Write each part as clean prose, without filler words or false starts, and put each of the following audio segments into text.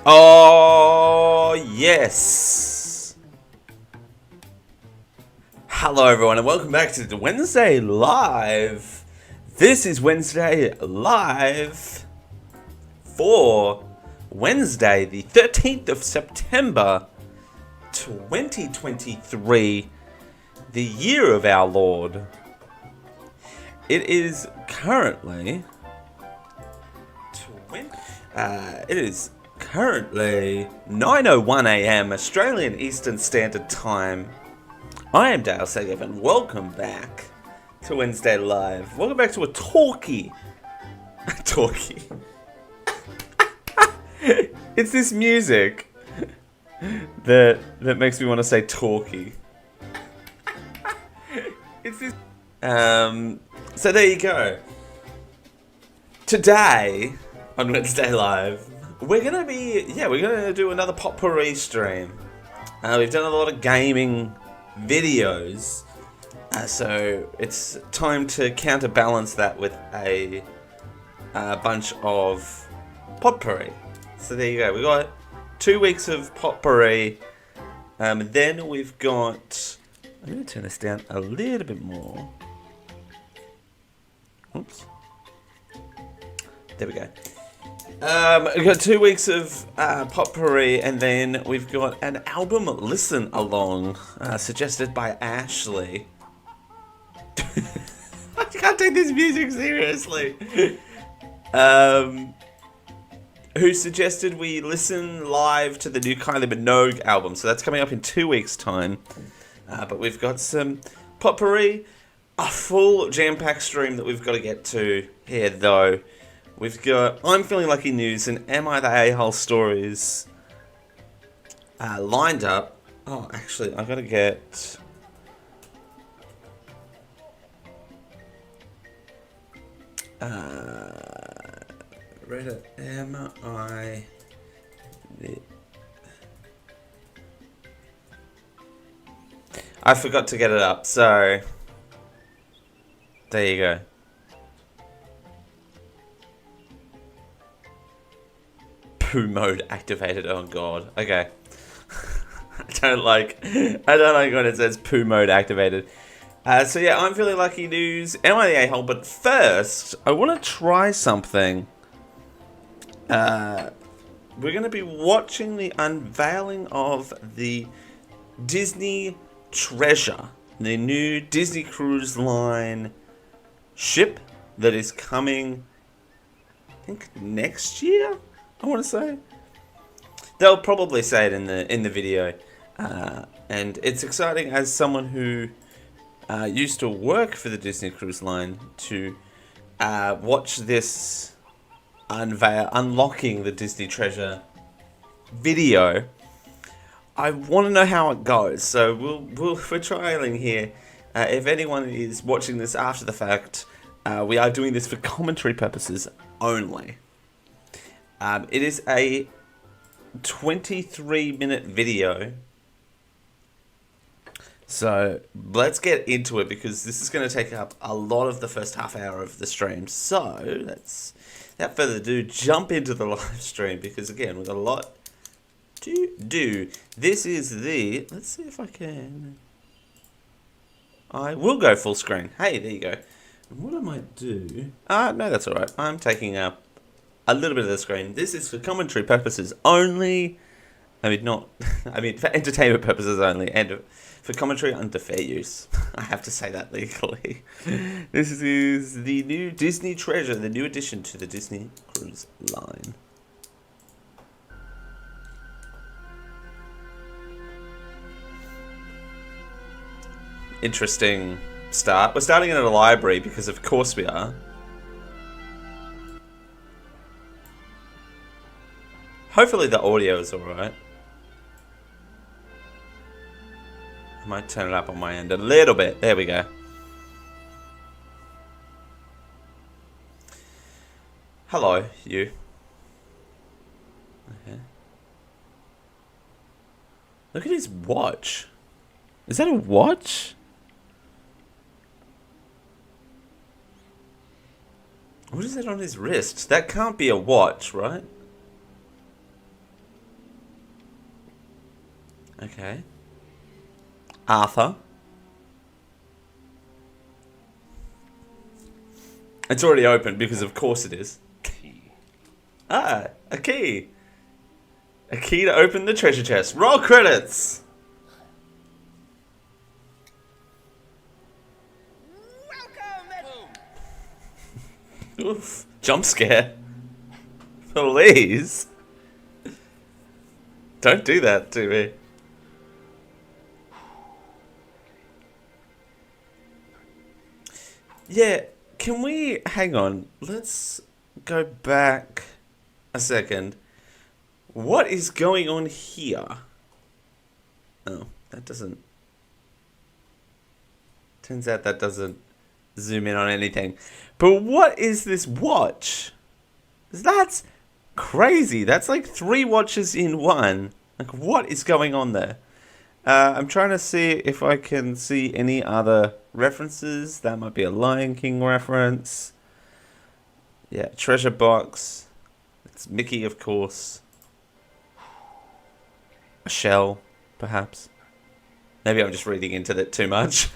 Oh, yes. Hello, everyone, and welcome back to the Wednesday Live. This is Wednesday Live for Wednesday, the 13th of September, 2023, the year of our Lord. It is currently... It is currently 9:01 a.m. Australian Eastern Standard Time. I am Dale Segev and welcome back to Wednesday Live. Welcome back to a talkie. A talkie. It's this music that makes me want to say talkie. It's this. So there you go. Today on Wednesday Live, we're gonna do another potpourri stream. We've done a lot of gaming videos, so it's time to counterbalance that with a bunch of potpourri. So there you go. We got 2 weeks of potpourri. Then we've got. I'm gonna turn this down a little bit more. Oops. There we go. We've got 2 weeks of potpourri, and then we've got an album listen along suggested by Ashley. I can't take this music seriously. Who suggested we listen live to the new Kylie Minogue album? So that's coming up in 2 weeks' time. But we've got some potpourri, a full jam-packed stream that we've got to get to here, though. We've got I'm Feeling Lucky News and Am I the A-Hole stories lined up. Oh, actually, I've got to get... Reddit, am I... I forgot to get it up, so... There you go. Poo mode activated. Oh god. Okay. I don't like when it says poo mode activated. So yeah, I'm Feeling Lucky News. Am I the A-Hole? But first, I want to try something. We're going to be watching the unveiling of the Disney Treasure, the new Disney Cruise Line ship that is coming, I think, next year. I want to say they'll probably say it in the video, and it's exciting as someone who used to work for the Disney Cruise Line to watch this unlocking the Disney Treasure video. I want to know how it goes, so we're trialing here. If anyone is watching this after the fact, we are doing this for commentary purposes only. It is a 23-minute video. So let's get into it because this is going to take up a lot of the first half hour of the stream. So let's, without further ado, jump into the live stream because, again, we've got a lot to do. This is the... Let's see if I can... I will go full screen. Hey, there you go. And what I might do... no, that's all right. I'm taking up a little bit of the screen. This is for commentary purposes only. I mean, for entertainment purposes only, and for commentary under fair use. I have to say that legally. This is the new Disney Treasure, the new addition to the Disney Cruise Line. Interesting start. We're starting in a library because of course we are. Hopefully the audio is alright. I might turn it up on my end a little bit. There we go. Hello, you. Okay. Look at his watch. Is that a watch? What is that on his wrist? That can't be a watch, right? Okay. Arthur. It's already open because of course it is. Key. Ah, a key. A key to open the treasure chest. Roll credits. Oof. Jump scare. Please. Don't do that to me. Yeah, can we... Hang on. Let's go back a second. What is going on here? Oh, that doesn't... Turns out that doesn't zoom in on anything. But what is this watch? That's crazy. That's like 3 watches in one. Like, what is going on there? I'm trying to see if I can see any other references. That might be a Lion King reference. Yeah, treasure box. It's Mickey, of course. A shell, perhaps. Maybe I'm just reading into that too much.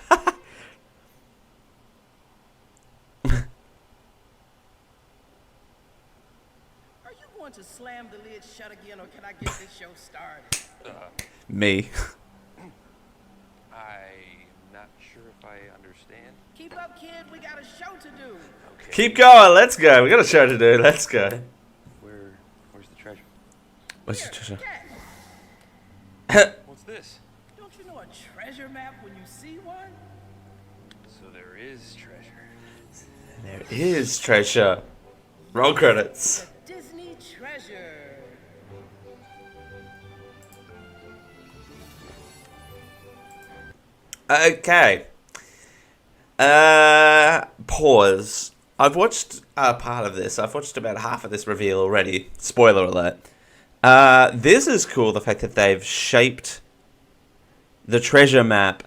To slam the lid shut again, or can I get this show started? Me. I'm not sure if I understand. Keep up, kid. We got a show to do. Okay. Keep going. Let's go. We got a show to do. Let's go. Where's the treasure? What's the treasure? What's this? Don't you know a treasure map when you see one? So there is treasure. There is treasure. Roll credits. The Disney treasure. Okay. Pause. I've watched part of this. I've watched about half of this reveal already. Spoiler alert. This is cool, the fact that they've shaped the treasure map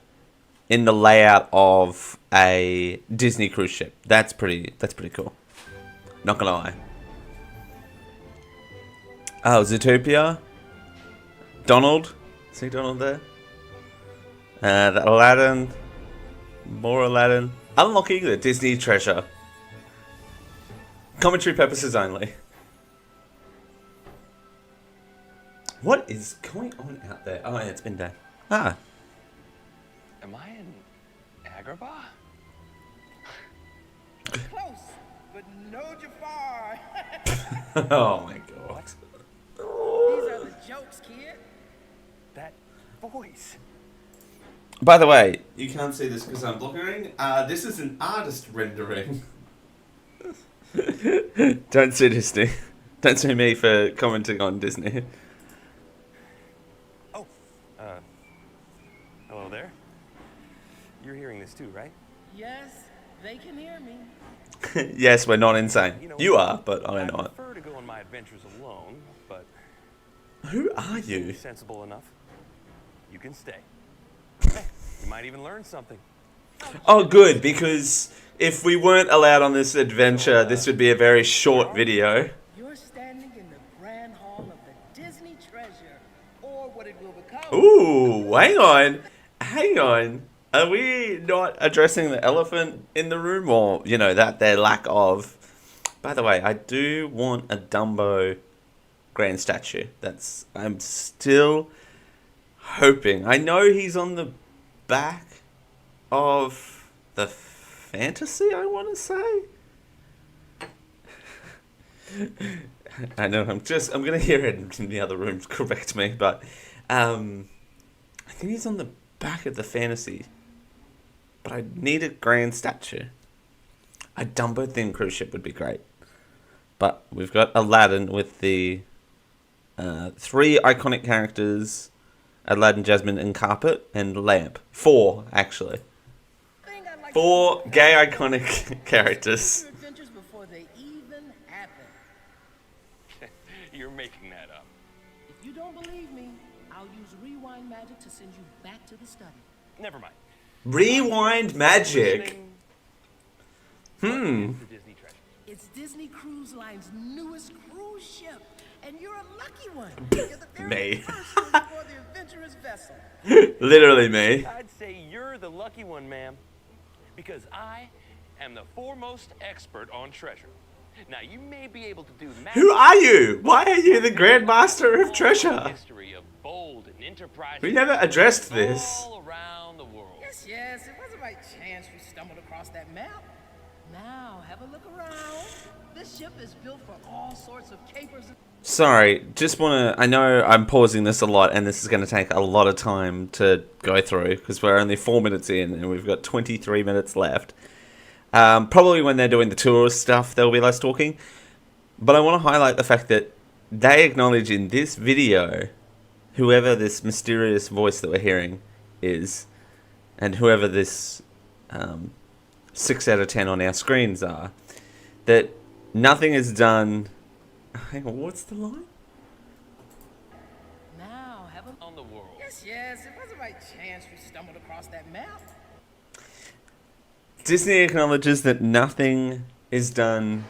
in the layout of a Disney cruise ship. That's pretty cool. Not gonna lie. Oh, Zootopia. Donald. See Donald there? The Aladdin. More Aladdin. Unlocking the Disney treasure. Commentary purposes only. What is going on out there? Oh, yeah, it's been day. Ah. Am I in Agrabah? Close, but no Jafar. Oh my god. These are the jokes, kid. That voice. By the way, you can't see this because I'm blocking. This is an artist rendering. Don't sue Disney. Don't sue me for commenting on Disney. Oh, hello there. You're hearing this too, right? Yes, they can hear me. Yes, we're not insane. You know, You are, but I'm I not. prefer to go on my adventures alone, but Who are you? sensible enough. You can stay. Hey, you might even learn something. Oh, good, because if we weren't allowed on this adventure, this would be a very short video. You're standing in the grand hall of the Disney treasure, or what it will become. Ooh, hang on. Hang on. Are we not addressing the elephant in the room, or, you know, that their lack of... By the way, I do want a Dumbo grand statue. I'm still hoping. I know he's on the back of the fantasy, I want to say. I know, I'm going to hear it in the other room correct me, but I think he's on the back of the fantasy. But I need a grand statue. A Dumbo themed cruise ship would be great. But we've got Aladdin with the 3 iconic characters: Aladdin, Jasmine, and Carpet, and Lamp. 4, actually. 4 gay iconic characters. Adventures before they even happen. You're making that up. If you don't believe me, I'll use rewind magic to send you back to the study. Never mind. Rewind magic. What is the Disney treasure? It's Disney Cruise Line's newest cruise ship, and you're a lucky one. You're the very Me. first one before the adventurous vessel. Literally me. I'd say you're the lucky one, ma'am. Because I am the foremost expert on treasure. Now, you may be able to do math. Who are you? Why are you the Grandmaster of Treasure? History of bold and enterprising We never addressed this. all around the world. Yes, yes, it wasn't by chance we stumbled across that map. Now, have a look around. This ship is built for all sorts of capers and... Sorry, just want to... I know I'm pausing this a lot and this is going to take a lot of time to go through because we're only 4 minutes in and we've got 23 minutes left. Probably when they're doing the tour stuff, there'll be less talking. But I want to highlight the fact that they acknowledge in this video, whoever this mysterious voice that we're hearing is, and whoever this 6 out of 10 on our screens are, that nothing is done... Hang on, what's the line? Now, have a... On the world. Yes, yes, it wasn't by chance we stumbled across that map. Disney acknowledges that nothing is done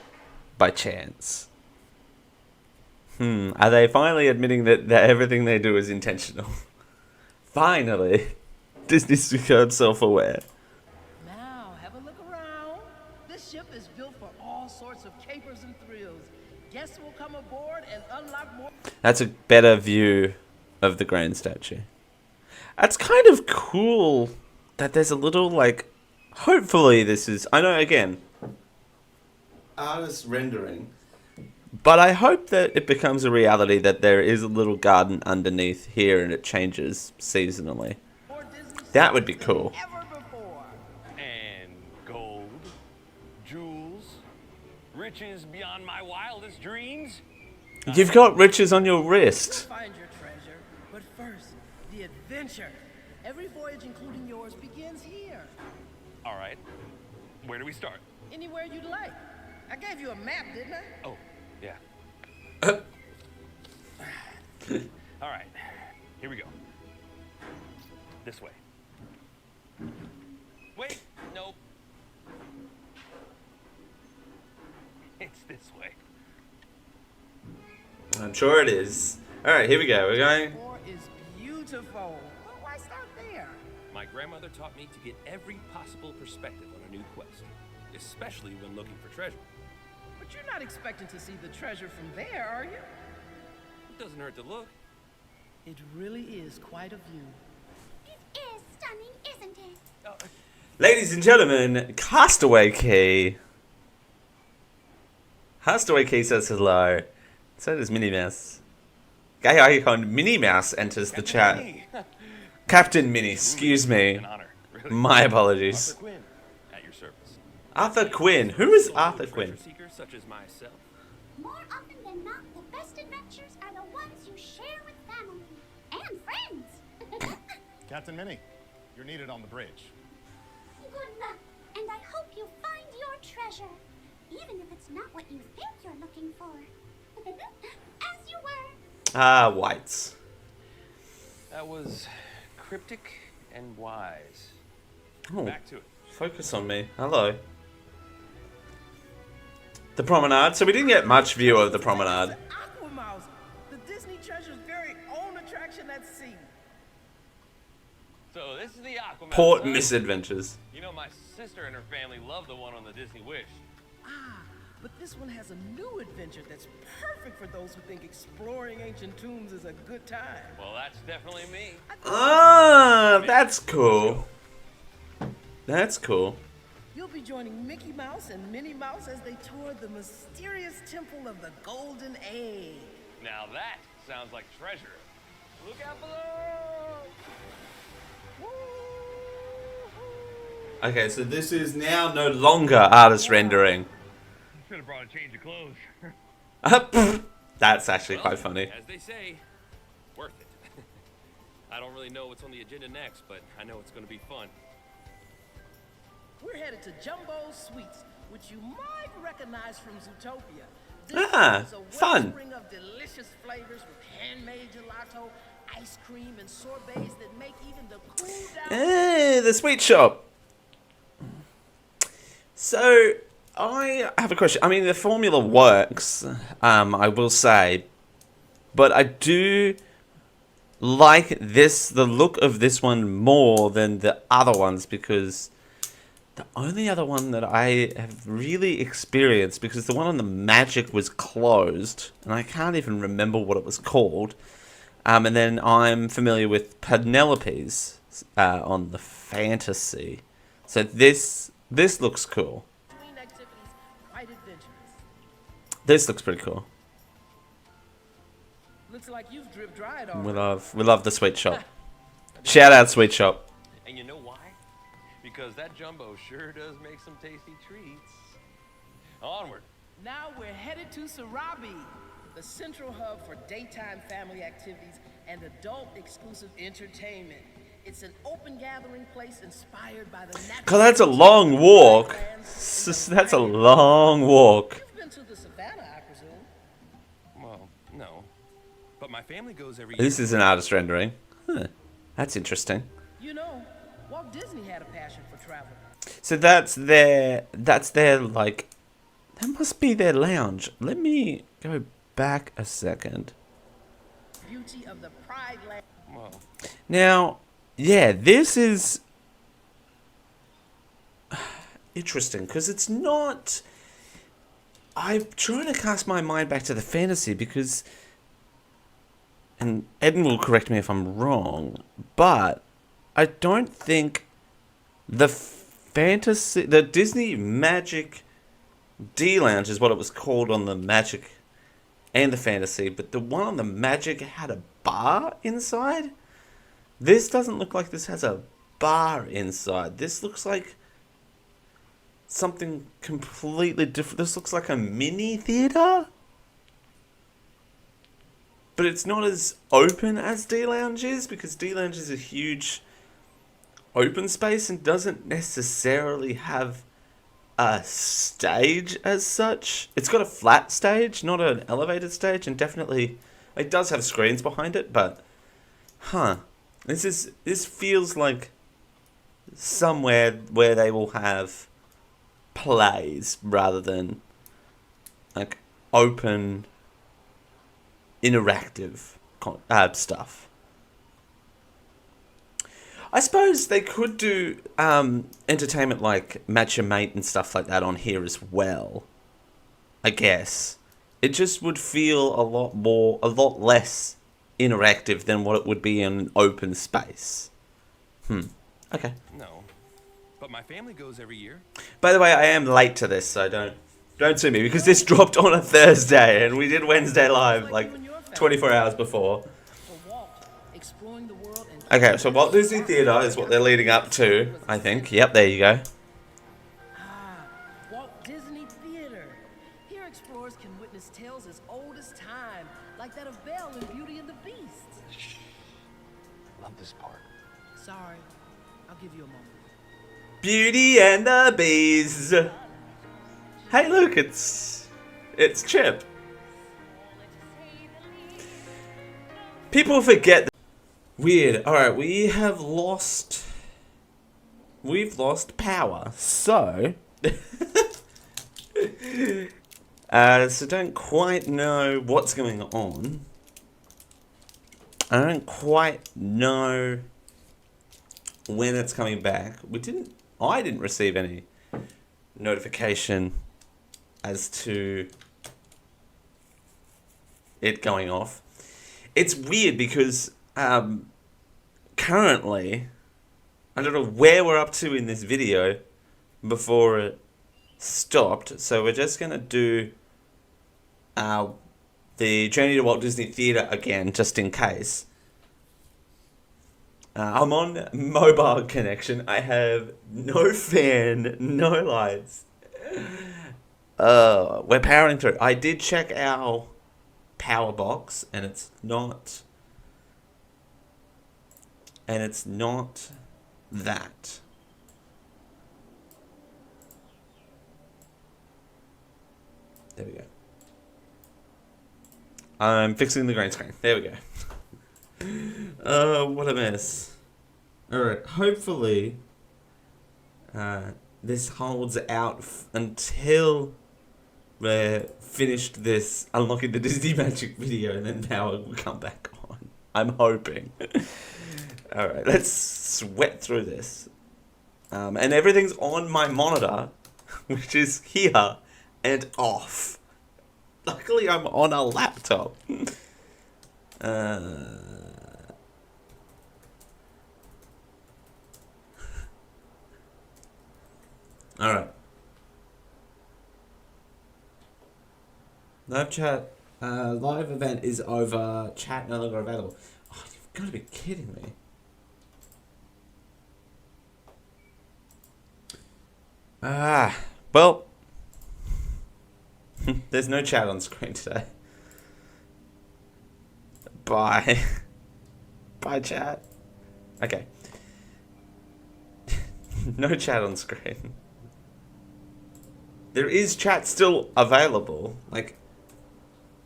by chance. Are they finally admitting that everything they do is intentional? Finally. Disney's become self-aware. Now, have a look around. This ship is built for all sorts of capers and thrills. Guests will come aboard and unlock more... That's a better view of the grand statue. That's kind of cool that there's a little, like... Hopefully this is... I know, again... Artist rendering. But I hope that it becomes a reality that there is a little garden underneath here and it changes seasonally. That would be cool. Ever before. And gold, jewels, riches beyond my wildest dreams. You've got riches on your wrist. Find your treasure, but first, the adventure. Every voyage, including yours, begins here. All right, where do we start? Anywhere you'd like. I gave you a map, didn't I? Oh, yeah. All right, here we go. This way. Wait, nope. It's this way. I'm sure it is. Alright, here we go. We're going... War is beautiful. Well, why start there? My grandmother taught me to get every possible perspective on a new quest, especially when looking for treasure. But you're not expecting to see the treasure from there, are you? It doesn't hurt to look. It really is quite a view. It is stunning, isn't it? Oh, Ladies and gentlemen, Castaway Key. Castaway Key says hello. So does Minnie Mouse. Gay icon Minnie Mouse enters the chat. Hey, Captain Minnie, excuse me. an honor, really. My apologies. Arthur Quinn, at your service. Arthur Quinn. Who is Arthur Treasure Quinn? seekers such as myself. More often than not, the best adventures are the ones you share with family and friends. Captain Minnie, you're needed on the bridge. Good luck, and I hope you find your treasure, even if it's not what you think you're looking for. As you were. Ah, whites. That was cryptic and wise. Oh, Back to it. focus on me. Hello. The promenade. So we didn't get much view of the promenade. Aquamouse, the Disney Treasure's very own attraction at sea. So this is the Aquaman. Port huh? misadventures. You know, my sister and her family love the one on the Disney Wish. But this one has a new adventure that's perfect for those who think exploring ancient tombs is a good time. Well, that's definitely me. Ah, that's cool. That's cool. You'll be joining Mickey Mouse and Minnie Mouse as they tour the mysterious temple of the Golden Egg. Now that sounds like treasure. Look out below! Okay, so this is now no longer artist rendering. Should have brought a change of clothes. That's actually Well, quite funny. As they say, worth it. I don't really know what's on the agenda next, but I know it's going to be fun. We're headed to Jumbo's Sweets, which you might recognize from Zootopia. This Ah, is a fun. wellspring of delicious flavors with handmade gelato, ice cream, and sorbets that make even the cool down. The sweet shop. So, I have a question. I mean, the formula works, I will say. But I do like the look of this one more than the other ones, because the only other one that I have really experienced, because the one on the Magic was closed, and I can't even remember what it was called. And then I'm familiar with Penelope's on the Fantasy. So this looks cool. Between activities, quite adventurous. This looks pretty cool. Looks like you've drip dried already. We love the Sweet Shop. Shout out Sweet Shop. And you know why? Because that jumbo sure does make some tasty treats. Onward. Now we're headed to Sarabi, the central hub for daytime family activities and adult-exclusive entertainment. It's an open gathering place inspired by the natural... God, that's a long walk. That's a long walk. You've been to the savannah, I presume. Well, no. But my family goes every This year. is an artist rendering. Huh. That's interesting. You know, Walt Disney had a passion for travel. So that's their like, that must be their lounge. Let me go back a second. Beauty of the Pride Land. Well, Now, yeah, this is interesting because it's not. I'm trying to cast my mind back to the Fantasy because, and Eden will correct me if I'm wrong, but I don't think the Fantasy, the Disney Magic D Lounge is what it was called on the Magic and the Fantasy, but the one on the Magic had a bar inside. This doesn't look like this has a bar inside. This looks like something completely different. This looks like a mini theater, but it's not as open as D Lounge is, because D Lounge is a huge open space and doesn't necessarily have a stage as such. It's got a flat stage, not an elevated stage, and definitely it does have screens behind it, but this feels like somewhere where they will have plays rather than like open interactive stuff. I suppose they could do entertainment like Match Your Mate and stuff like that on here as well. I guess. It just would feel a lot less interactive than what it would be in an open space. Okay. no. But my family goes every year. By the way, I am late to this, so don't sue me, because this dropped on a Thursday and we did Wednesday live like 24 hours before. For Walt, exploring the world and... Okay, so Walt Disney Theatre is what they're leading up to, I think. Yep, there you go. Walt Disney Theater. Here explorers can witness tales as old as time, like that of Belle in Beauty and the Beast. Love this part. Sorry, I'll give you a moment. Beauty and the Bees. Hey, look, it's Chip. People forget. Weird. All right, we've lost power. So, so don't quite know what's going on. I don't quite know when it's coming back. I didn't receive any notification as to it going off. It's weird because currently, I don't know where we're up to in this video before it stopped. So we're just going to do the Journey to Walt Disney Theatre again, just in case. I'm on mobile connection. I have no fan, no lights. We're powering through. I did check our power box, and it's not that. There we go. I'm fixing the green screen. There we go. What a mess. Alright, hopefully this holds out until we're finished this unlocking the Disney Magic video, and then power will come back on. I'm hoping. Alright, let's sweat through this. And everything's on my monitor, which is here and off. Luckily, I'm on a laptop. Alright. Live chat. Live event is over. Chat no longer available. Oh, you've got to be kidding me. Well. There's no chat on screen today. Bye. Bye, chat. Okay. No chat on screen. There is chat still available. Like,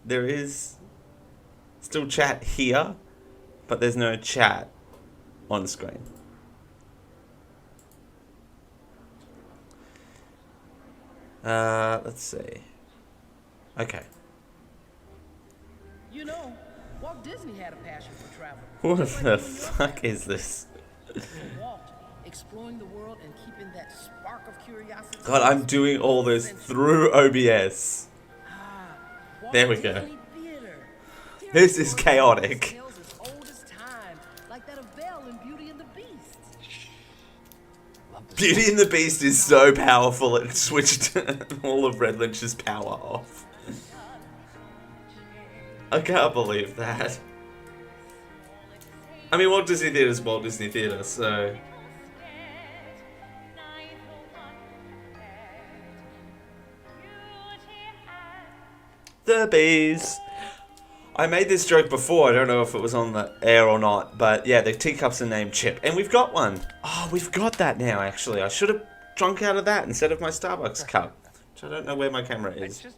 there is still chat here, but there's no chat on screen. Let's see. Okay. You know, Walt Disney had a passion for travel. What Just like the you and your fuck family. is this? For Walt, exploring the world and keeping that spark of curiosity. God, I'm doing all this through OBS. Walt There we go. Disney Theater. Here This are is stories chaotic. and tales as old as time, like that of Belle in Beauty and the Beast. Beauty and the Beast is so powerful it switched all of Red Lynch's power off. I can't believe that. I mean, Walt Disney Theater is Walt Disney Theater, so... The bees. I made this joke before, I don't know if it was on the air or not, but yeah, the teacups are named Chip. And we've got one. Oh, we've got that now, actually. I should have drunk out of that instead of my Starbucks cup. Which I don't know where my camera It's is. just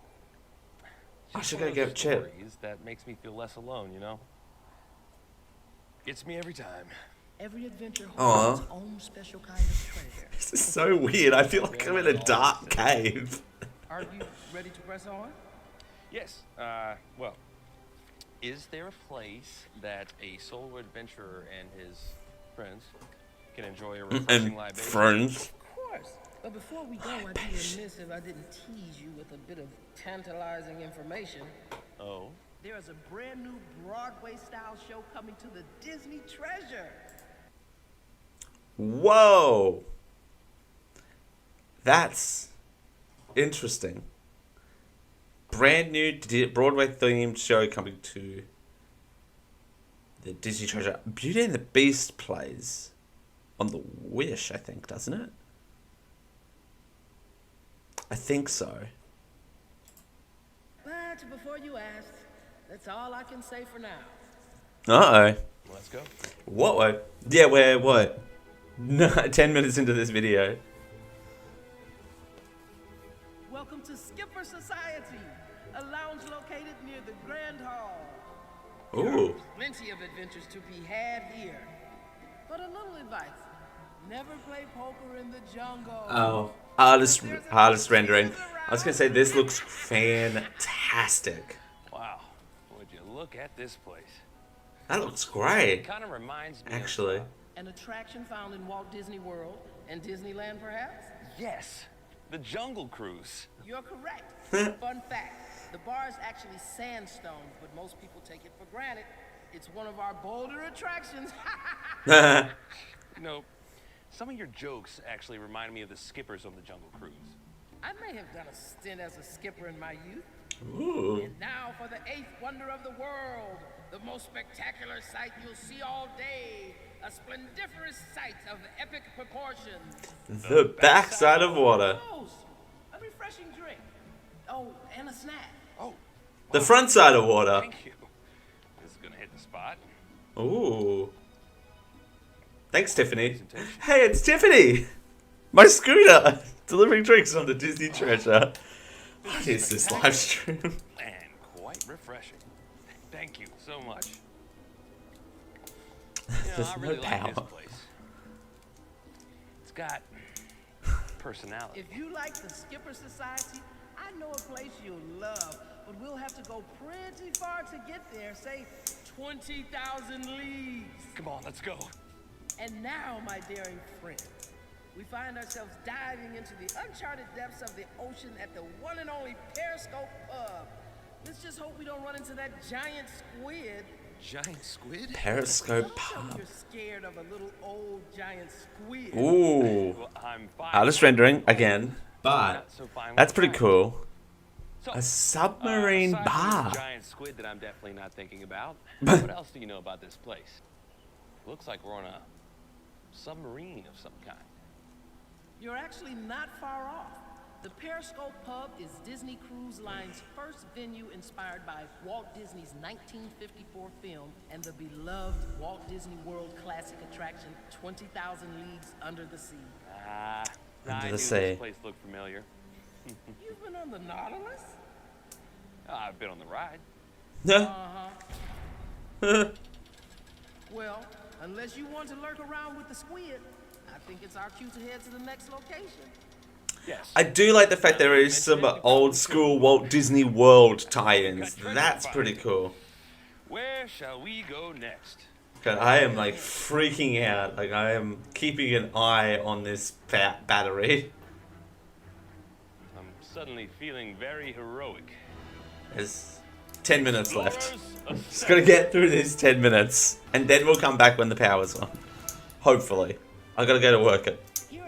I should one go of get those Chip. stories that makes me feel less alone, you know? Gets me every time. Every adventure Aw. holds its own special kind of treasure. This is so weird. I feel like I'm in a dark cave. Are you ready to press on? Yes, well, is there a place that a solo adventurer and his friends can enjoy a refreshing And libation? friends. Of course. But before we go, I'd be remiss if I didn't tease you with a bit of tantalizing information. Oh? There is a brand new Broadway-style show coming to the Disney Treasure. Whoa. That's interesting. Brand new Broadway themed show coming to the Disney Treasure. Beauty and the Beast plays on the Wish, I think, doesn't it? I think so. But before you ask, that's all I can say for now. Uh-oh. Let's go. What? Yeah, we're what? No, 10 minutes into this video. Welcome to Skipper Society, a lounge located near the Grand Hall. Ooh. Plenty of adventures to be had here. But a little advice, never play poker in the jungle. Oh. Artist rendering. I was gonna say, this looks fantastic. Wow. Would you look at this place? That looks great. Kind of reminds me Actually. of, An attraction found in Walt Disney World and Disneyland, perhaps? yes, the Jungle Cruise. You're correct. Fun fact, the bar is actually sandstone, but most people take it for granted. It's one of our bolder attractions. You know, some of your jokes actually remind me of the skippers on the Jungle Cruise. I may have done a stint as a skipper in my youth. Ooh. And now for the eighth wonder of the world, the most spectacular sight you'll see all day, a splendiferous sight of epic proportions. The backside of water. Toast, a refreshing drink. Oh, and a snack. Oh, The front side of water. thank you. This is gonna hit the spot. Ooh. Thanks, Tiffany. Hey, it's Tiffany! My scooter! Delivering drinks on the Disney Treasure. What is this live stream? And quite refreshing. Thank you so much. There's I no really like power. this place. It's got personality. If you like the Skipper Society, I know a place you'll love, but we'll have to go pretty far to get there, say 20,000 leagues. Come on, let's go. And now, my daring friend, we find ourselves diving into the uncharted depths of the ocean at the one and only Periscope Pub. Let's just hope we don't run into that giant squid. Giant squid? Periscope Don't tell me pub. you're scared of a little old giant squid. Ooh. Well, I'm fine. Artist rendering again, but Not so fine with that's pretty giants. cool. So, A submarine aside from bar. this giant squid that I'm definitely not thinking about, what else do you know about this place? Looks like we're on a submarine of some kind. You're actually not far off. The Periscope Pub is Disney Cruise Line's first venue inspired by Walt Disney's 1954 film and the beloved Walt Disney World classic attraction 20,000 Leagues Under the Sea. I Under knew the sea. this place looked familiar. You've been on the Nautilus? I've been on the ride. Well, unless you want to lurk around with the squid, I think it's our cue to head to the next location. Yes. I do like the fact there is some old school Walt Disney World tie-ins. That's pretty cool. Where shall we go next? God, I am like freaking out. Like I am keeping an eye on this battery. I'm suddenly feeling very heroic. There's 10 minutes left. Floors Just gotta get through these 10 minutes, and then we'll come back when the power's on. Hopefully. I gotta go to work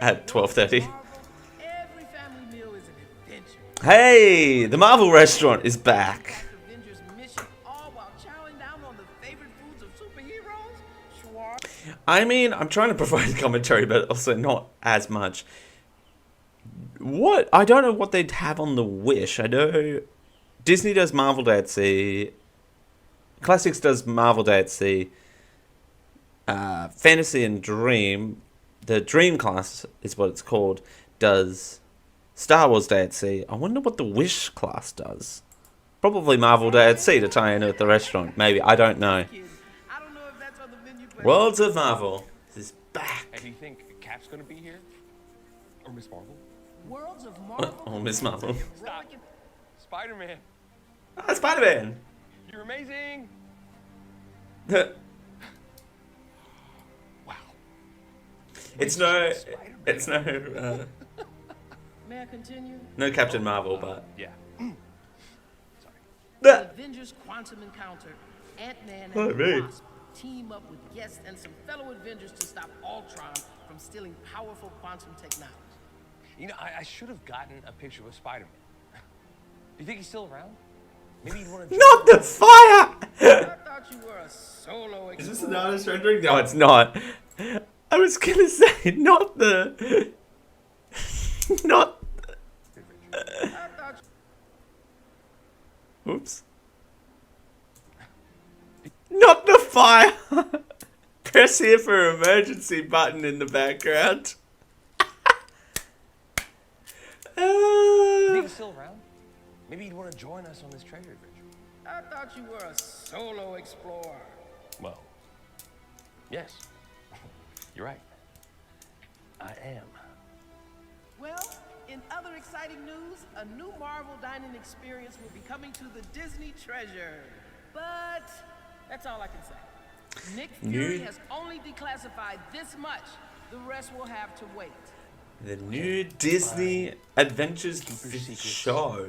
at 12:30. Every family meal is an adventure. Hey, the Marvel restaurant is back. Avengers mission, all while chowing down on the favorite foods of superheroes. Schwartz. I mean, I'm trying to provide commentary, but also not as much. What? I don't know what they'd have on the Wish. I know Disney does Marvel Day at Sea. Classics does Marvel Day at Sea. Fantasy and Dream, the Dream class is what it's called, does Star Wars Day at Sea. I wonder what the Wish class does. Probably Marvel Day at Sea to tie in with the restaurant. Maybe. I don't know. Kid, I don't know if that's on the menu, but Worlds of Marvel is back. Hey, do you think Cap's gonna be here? Or Miss Marvel? Worlds of Marvel. Oh, Miss Marvel. Stop. Spider-Man, Ah, Spider-Man. you're amazing. Wow. It's no, May I continue? no Captain Marvel, but Yeah. The Avengers Quantum Encounter, Ant-Man Oh, and me. the Wasp team up with guests and some fellow Avengers to stop Ultron from stealing powerful quantum technology. You know, I should have gotten a picture with Spider-Man. Do you think he's still around? Maybe you'd want to. not the fire. I thought you were a solo Is this explorer. an artist rendering? No, it's not. I was gonna say not the, not. I thought Oops. Not the fire. Press here for emergency button in the background. You think he's still around? Maybe you'd want to join us on this treasure adventure. I thought you were a solo explorer. Well, yes. You're right. I am. Well, in other exciting news, a new Marvel dining experience will be coming to the Disney Treasure. But that's all I can say. Nick Fury New- has only declassified this much. The rest will have to wait. The new Disney Adventures secrets. show.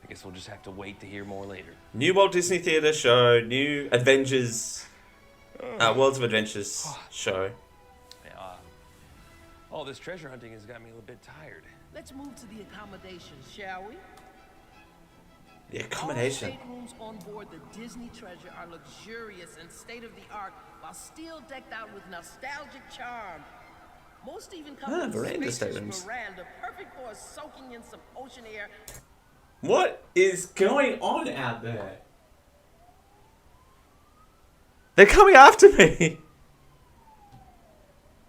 I guess we'll just have to wait to hear more later. New Walt Disney Theater show. New Avengers. Worlds of Adventures show. Yeah, all this treasure hunting has got me a little bit tired. Let's move to the accommodations, shall we? The accommodation. All staterooms on board the Disney Treasure are luxurious and state-of-the-art, while still decked out with nostalgic charm. Most even come with a veranda spacious staterooms. veranda, perfect for soaking in some ocean air. What is going on out there? They're coming after me.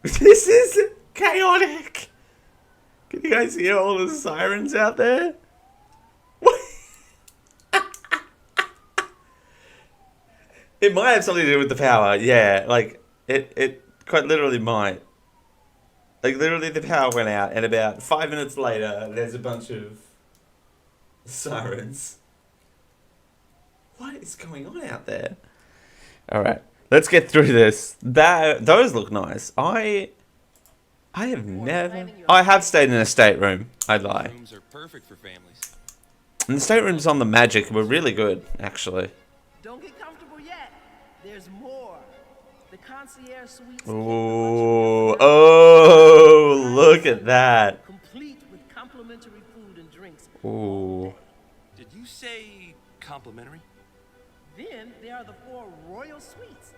This is chaotic. Can you guys hear all the sirens out there? What? It might have something to do with the power. Yeah, like it quite literally might. Like literally the power went out and about 5 minutes later there's a bunch of sirens. What is going on out there? All right, let's get through this. Those look nice. I have stayed in a stateroom. I'd lie. Rooms are perfect for families. And the staterooms on the Magic were really good, actually. Don't get comfortable yet. There's more. The concierge suites. Ooh, oh, look at that. Complete with complimentary food and drinks. Ooh. Did you say complimentary? Then there are the 4 royal suites.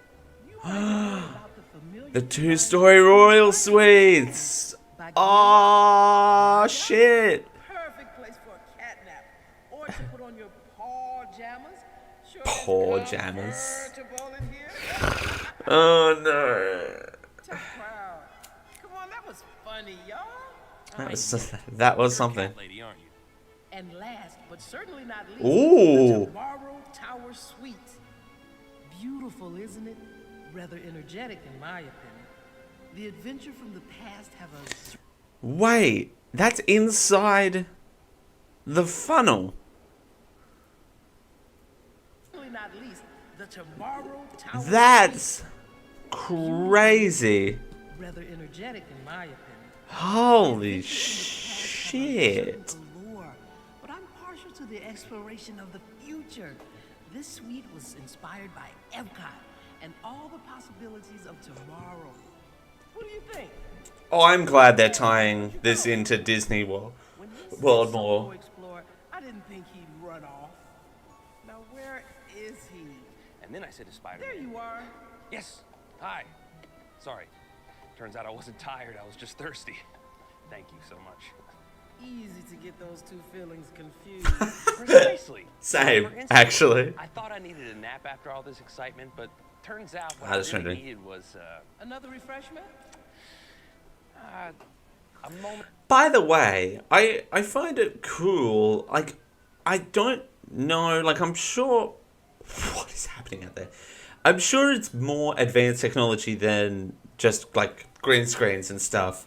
You are about the familiar The 2-story royal suites. Oh, shit. perfect place for a cat nap or to put on your pajamas. Sure, it's Pajamas. comfortable in here. Oh, no. Too proud. Come on, that was funny, y'all. That was something. Cat lady, aren't you? And last, but certainly not least, Ooh. the Tomorrow Tower Suite. Beautiful, isn't it? Rather energetic, in my opinion. The adventure from the past have a Wait, that's inside the funnel. certainly not least the Tomorrow Tower. That's crazy. Rather energetic, in my opinion. Holy Adventure from the past have a shit. certain allure, but I'm partial to the exploration of the future. This suite was inspired by Epcot and all the possibilities of tomorrow. What do you think? Oh, I'm glad they're tying this into Disney World. When he said World solo more. explorer, I didn't think he'd run off. Now where is he? And then I said to Spider-Man. There you are. Yes. Hi. Sorry. Turns out I wasn't tired. I was just thirsty. Thank you so much. Easy to get those two feelings confused. Precisely. Same, For instance, actually. I thought I needed a nap after all this excitement, but turns out what I I was really wondering. needed was Another refreshment? a moment. By the way, I find it cool. Like, I don't know. Like, I'm sure. What is happening out there? I'm sure it's more advanced technology than just like green screens and stuff.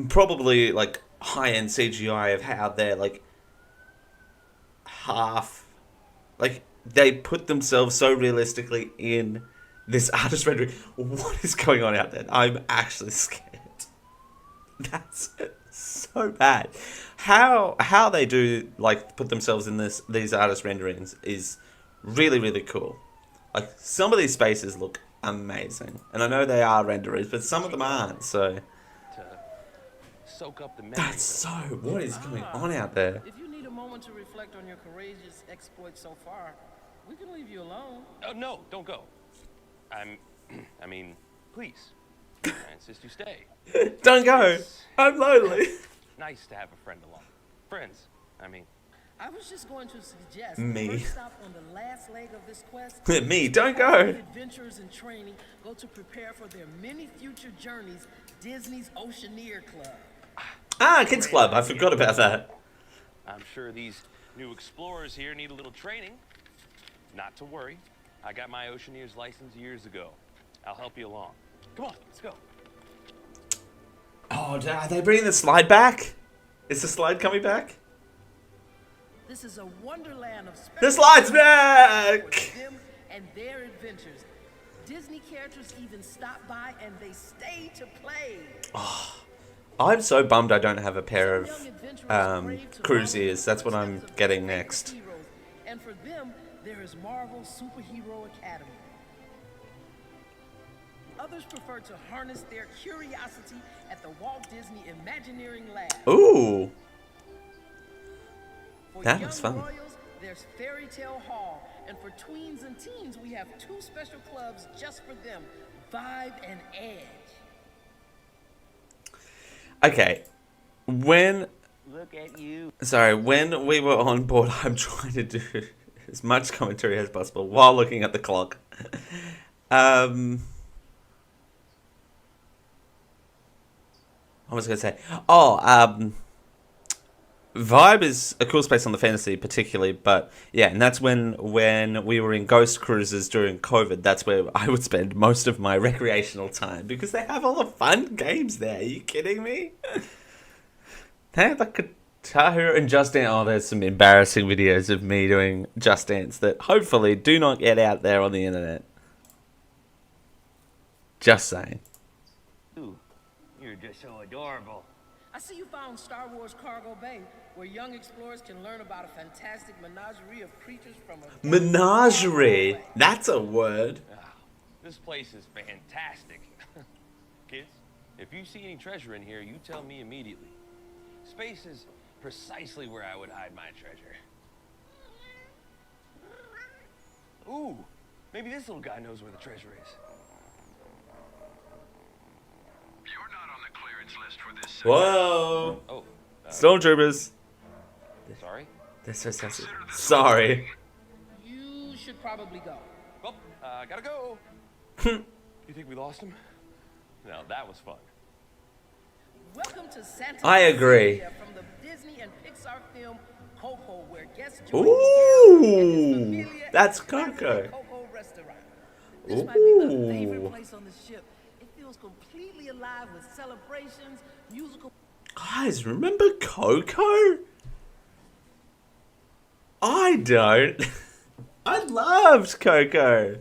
Probably like high-end CGI of how they're like half, like they put themselves so realistically in this artist rendering. What is going on out there? I'm actually scared. That's so bad. How they do like put themselves in these artist renderings is really, really cool. Like some of these spaces look amazing, and I know they are renderers, but some of them aren't. So To soak up the memories. that's so. What is going on out there? If you need a moment to reflect on your courageous exploits so far, we can leave you alone. Oh no! Don't go. I mean, please. I insist you stay. Don't go. I'm lonely. Nice to have a friend along. Friends. I mean, I was just going to suggest Me. the first stop on the last leg of this quest. Me, don't All go. the adventurers in training go to prepare for their many future journeys. Disney's Oceaneer Club. Ah, Kids Club. I forgot about that. I'm sure these new explorers here need a little training. Not to worry. I got my Oceaneer's license years ago. I'll help you along. Come on, let's go. Oh, are they bringing the slide back? Is the slide coming back? This is a wonderland of The special slide's for back! them and their adventures. Disney characters even stop by and they stay to play. I'm so bummed I don't have a pair Some of young adventurers brave to cruise follow ears. the That's what I'm footsteps of getting their next. favorite heroes. And for them, there is Marvel's Superhero Academy. Others prefer to harness their curiosity at the Walt Disney Imagineering Lab. Ooh. For That young was fun. royals, there's Fairy Tale Hall. And for tweens and teens, we have 2 special clubs just for them, Vibe and Edge. Okay. When Look at you. when we were on board, I'm trying to do as much commentary as possible while looking at the clock. I was going to say, Vibe is a cool space on the Fantasy particularly, but yeah, and that's when we were in Ghost Cruises during COVID, that's where I would spend most of my recreational time, because they have all the fun games there. Are you kidding me? They have like Tahu and Just Dance. Oh, there's some embarrassing videos of me doing Just Dance that hopefully do not get out there on the internet. Just saying. Ooh, you're just so adorable. I see you found Star Wars Cargo Bay, where young explorers can learn about a fantastic menagerie of creatures from a... Menagerie. That's a word. This place is fantastic. Kids, if you see any treasure in here, you tell me immediately. Space is precisely where I would hide my treasure. Ooh, maybe this little guy knows where the treasure is. You're not on the clearance list for this. Whoa. Oh, Stormtroopers. sorry? This is sorry. You should probably go. Well, gotta go. You think we lost him? No, that was fun. Welcome to Santa I agree. Lucia from the Disney and Pixar film Coco, where guests join Miguel and his Ooh, familia that's at the classic Coco. Coco restaurant. This might be the Ooh. favorite place on the ship. It feels completely alive with celebrations, musical... Guys, remember Coco? I don't. I loved Coco.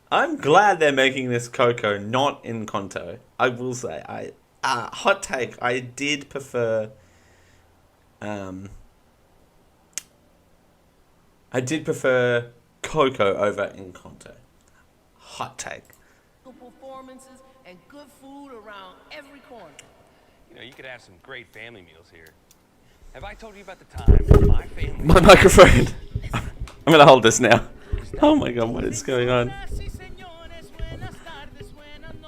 I'm glad they're making this Coco not in Kanto. I will say, hot take. I did prefer. I did prefer Coco over Encanto. Hot take. performances and good food around every corner. You know, you could have some great family meals here. Have I told you about the time my family... My microphone. I'm gonna hold this now. Oh my god, what is going on?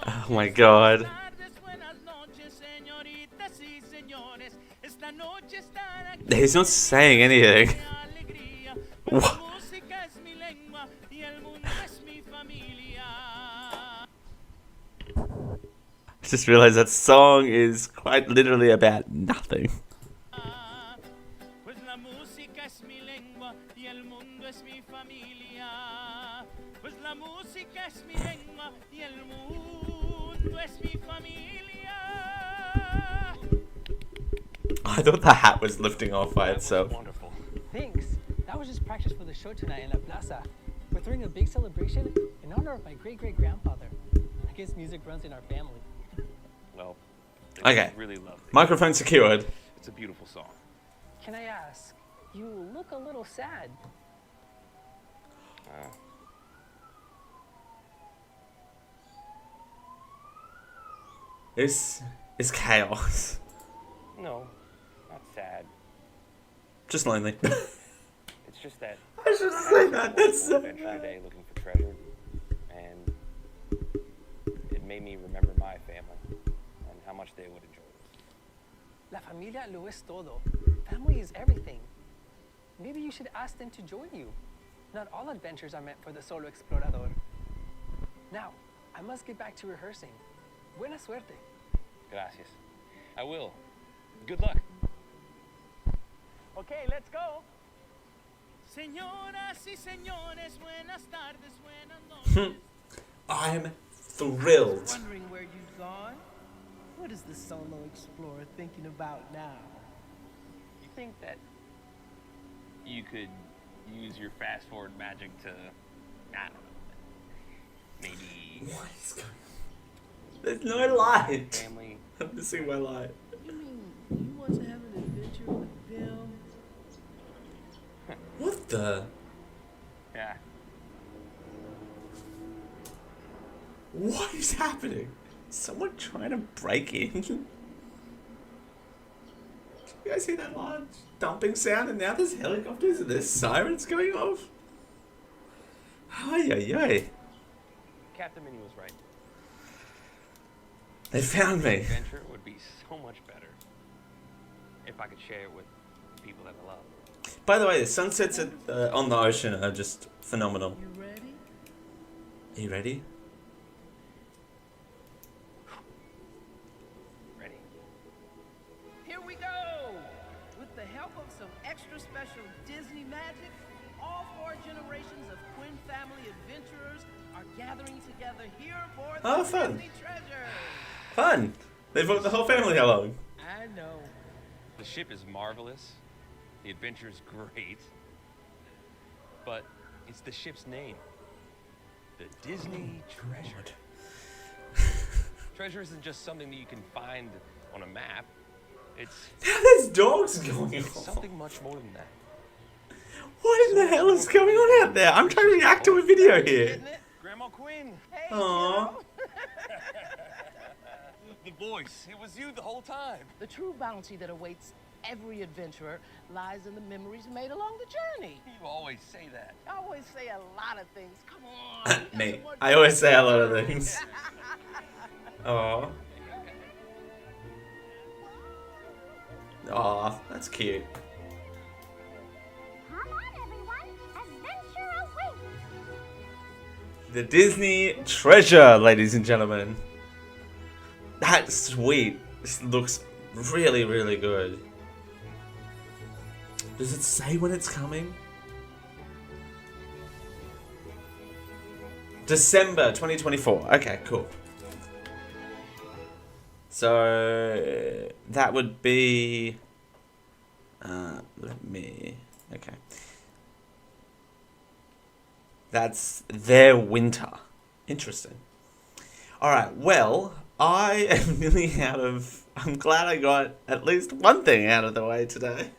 Oh my god. He's not saying anything. What? I just realized that song is quite literally about nothing. I thought the hat was lifting off by itself. Wonderful. Thanks. That was just practice for the show tonight in La Plaza. We're throwing a big celebration in honor of my great-great-grandfather. I guess music runs in our family. Well, Okay. really lovely. Microphone secured. It's a beautiful song. Can I ask? You look a little sad. This is chaos. No, not sad. Just lonely. It's just that I should say that. That's so adventure bad. today looking for treasure, and it made me remember my family and how much they would enjoy this. La familia lo es todo. Family is everything. Maybe you should ask them to join you. Not all adventures are meant for the solo explorador. Now, I must get back to rehearsing. Buena suerte. Gracias. I will. Good luck. Okay, let's go. Señoras y señores, buenas tardes, buenas noches. I'm thrilled. Wondering where you've gone? What is the solo explorer thinking about now? You think that you could use your fast forward magic to, I don't know, maybe What is going on? There's no light. family? I'm missing my light. You mean you want to have an adventure with them? What the? Yeah. What is happening? Is someone trying to break in? Did you guys hear that large dumping sound? And now there's helicopters and there's sirens going off? Ay, ay, ay. Captain Minnie was right. They found me. Adventure would be so much better if I could share it with people that I love. By the way, the sunsets on the ocean are just phenomenal. You ready? Are you ready? Ready? Here we go! With the help of some extra special Disney magic, all 4 generations of Quinn family adventurers are gathering together here for the Oh, fun. Disney treasure. Fun! They brought the whole family along. I know. The ship is marvelous. The adventure's great. But it's the ship's name. The Disney Treasure. Treasure isn't just something that you can find on a map. It's There's dogs going on. something much more than that. What in the hell is going on out there? I'm trying to react to a video here. Isn't it? Grandma Queen. Hey, Aww. The voice. It was you the whole time. the true bounty that awaits every adventurer lies in the memories made along the journey. You always say that. I always say a lot of things. Come on. we got Me. some more I always say a lot of time. things. Aw. Aw, that's cute. Come on, everyone. Adventure awaits. The Disney Treasure, ladies and gentlemen. That's sweet. This looks really, really good. Does it say when it's coming? December 2024. Okay, cool. So that would be okay. That's their winter. Interesting. Alright, well, I am nearly out of... I'm glad I got at least one thing out of the way today.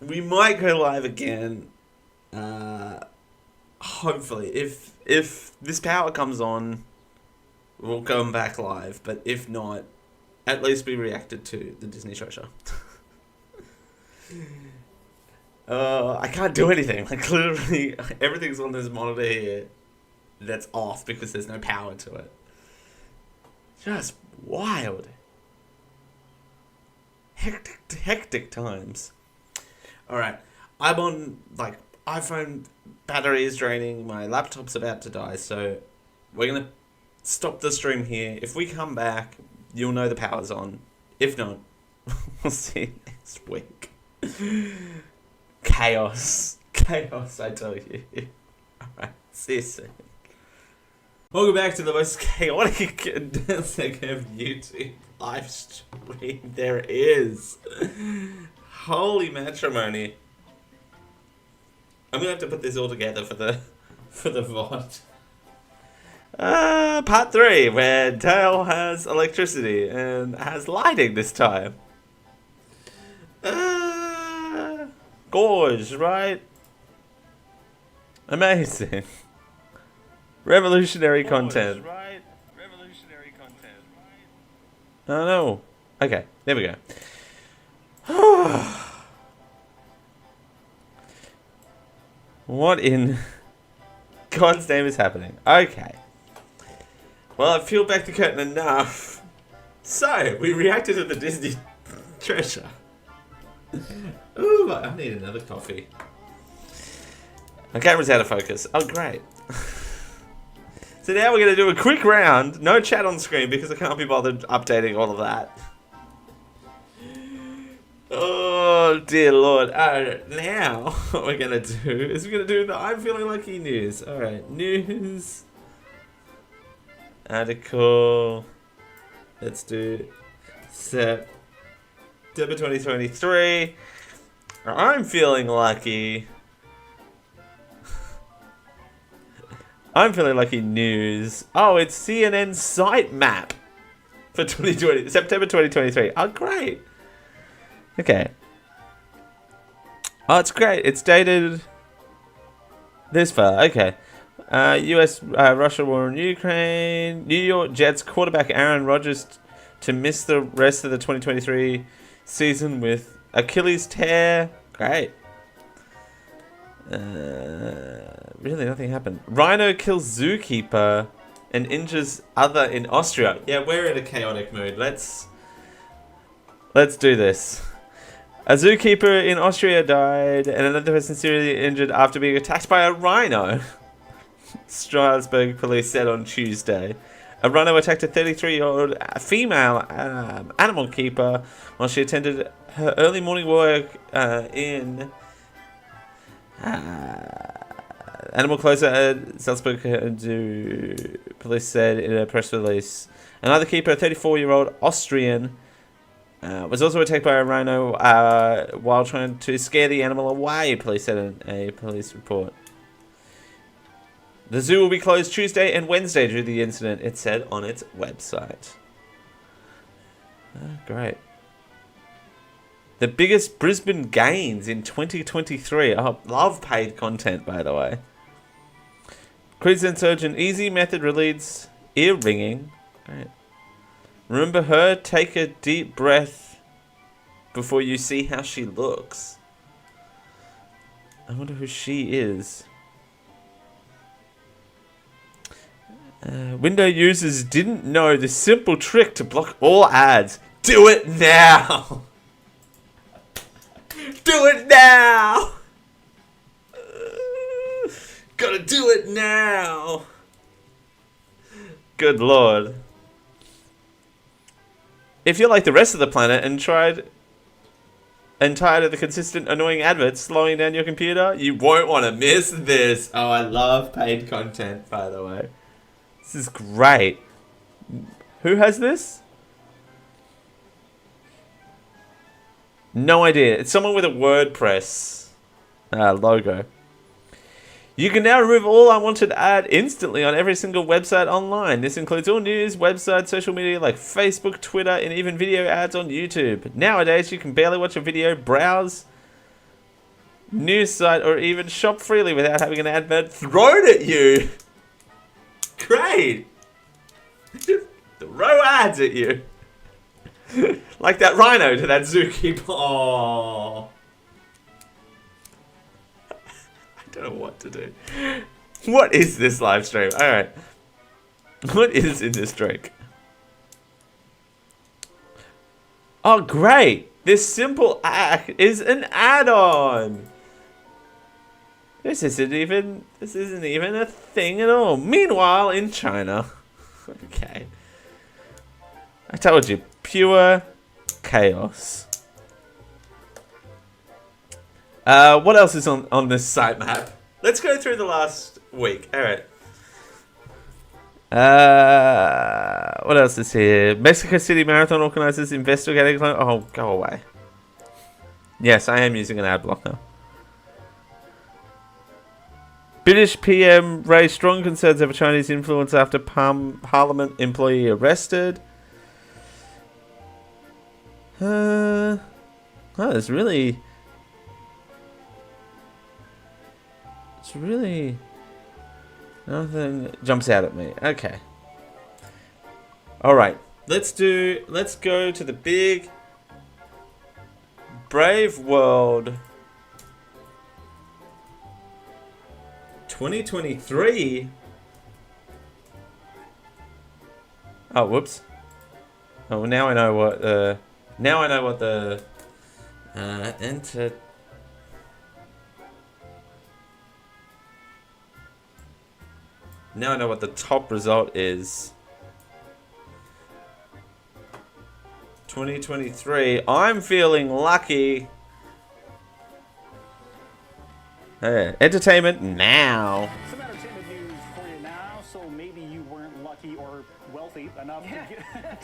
We might go live again. Hopefully. If this power comes on, we'll come back live. But if not, at least we reacted to the Disney Treasure. I can't do anything. Like, literally, everything's on this monitor here that's off because there's no power to it. Just wild. Hectic times. Alright, I'm on, like, iPhone battery is draining, my laptop's about to die, so we're gonna stop the stream here. If we come back, you'll know the power's on. If not, we'll see you next week. Chaos. Chaos, I tell you. Alright, see you soon. Welcome back to the most chaotic segment of YouTube live stream there is. Holy matrimony. I'm gonna have to put this all together for the VOD. Part 3, where Dale has electricity and has lighting this time. Gorge, right? Amazing. Revolutionary content. Right. Revolutionary content. Oh no. Okay, there we go. What in God's name is happening? Okay. Well, I've peeled back the curtain enough. So, we reacted to the Disney Treasure. Ooh, I need another coffee. My camera's out of focus. Oh, great. So now we're going to do a quick round. No chat on screen because I can't be bothered updating all of that. Oh, dear Lord. Now, what we're going to do is we're going to do the I'm Feeling Lucky news. Alright, news. Article. Let's do September 2023. I'm feeling lucky. I'm feeling lucky news. Oh, it's CNN site map for 2020, September 2023. Oh, great. Okay. Oh, it's great. It's dated this far. Okay. US-Russia war in Ukraine. New York Jets quarterback Aaron Rodgers to miss the rest of the 2023 season with Achilles tear. Great. Really, nothing happened. Rhino kills zookeeper and injures other in Austria. Yeah, we're in a chaotic mood. Let's do this. A zookeeper in Austria died, and another person seriously injured after being attacked by a rhino. Strasbourg police said on Tuesday. A rhino attacked a 33-year-old female animal keeper while she attended her early morning work in animal closer at Salzburg Zoo. police said in a press release. Another keeper, a 34-year-old Austrian, was also attacked by a rhino while trying to scare the animal away, police said in a police report. The zoo will be closed Tuesday and Wednesday due to the incident, it said on its website. Great. The biggest Brisbane gains in 2023. I love paid content, by the way. Queensland surgeon easy method relieves ear ringing. Great. Remember her? Take a deep breath before you see how she looks. I wonder who she is. Window users didn't know the simple trick to block all ads. Do it now! Do it now! Gotta do it now! Good lord. If you're like the rest of the planet and tired of the consistent annoying adverts slowing down your computer, you won't want to miss this. Oh, I love paid content, by the way. This is great. Who has this? No idea. It's someone with a WordPress logo. You can now remove all unwanted ad instantly on every single website online. This includes all news, websites, social media like Facebook, Twitter, and even video ads on YouTube. Nowadays, you can barely watch a video, browse, news site, or even shop freely without having an advert thrown at you. Great! Just throw ads at you. Like that rhino to that zookeeper. Oh. I don't know what to do. What is this live stream? Alright. What is in this drink? Oh, great! This simple act is an add-on. This isn't even a thing at all. Meanwhile, in China. Okay. I told you, pure chaos. What else is on this sitemap? Let's go through the last week. Alright. What else is here? Mexico City Marathon organizers investigating. Oh, go away. Yes, I am using an ad blocker. British PM raised strong concerns over Chinese influence after Parliament employee arrested. It's really nothing jumps out at me. Okay. All right. Let's go to the big Brave World 2023. Oh, whoops. Oh, now I know what the enter. Now I know what the top result is. 2023. I'm feeling lucky. Hey, entertainment now. Some entertainment news for you now. So maybe you weren't lucky or wealthy enough to get a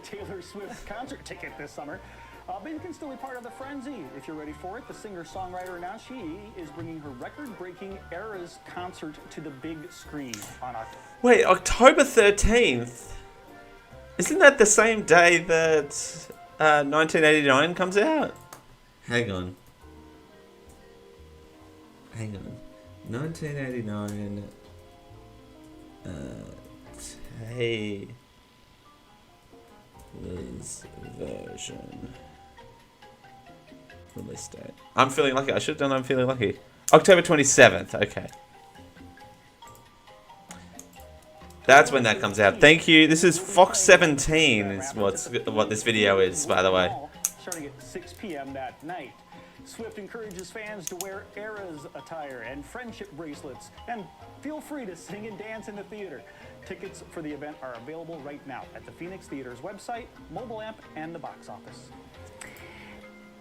Taylor Swift concert ticket this summer. But you can still be part of the frenzy if you're ready for it. The singer-songwriter announced she is bringing her record-breaking Eras concert to the big screen on October. Wait, October 13th? Isn't that the same day that 1989 comes out? Hang on. 1989 Taylor's version. Release date. I'm feeling lucky. I should have done I'm feeling lucky. October 27th. Okay. That's when that comes out. Thank you. This is Fox 17 is what this video is, by the way. Starting at 6 p.m. that night. Swift encourages fans to wear Eras attire and friendship bracelets, and feel free to sing and dance in the theater. Tickets for the event are available right now at the Phoenix Theater's website, mobile app, and the box office.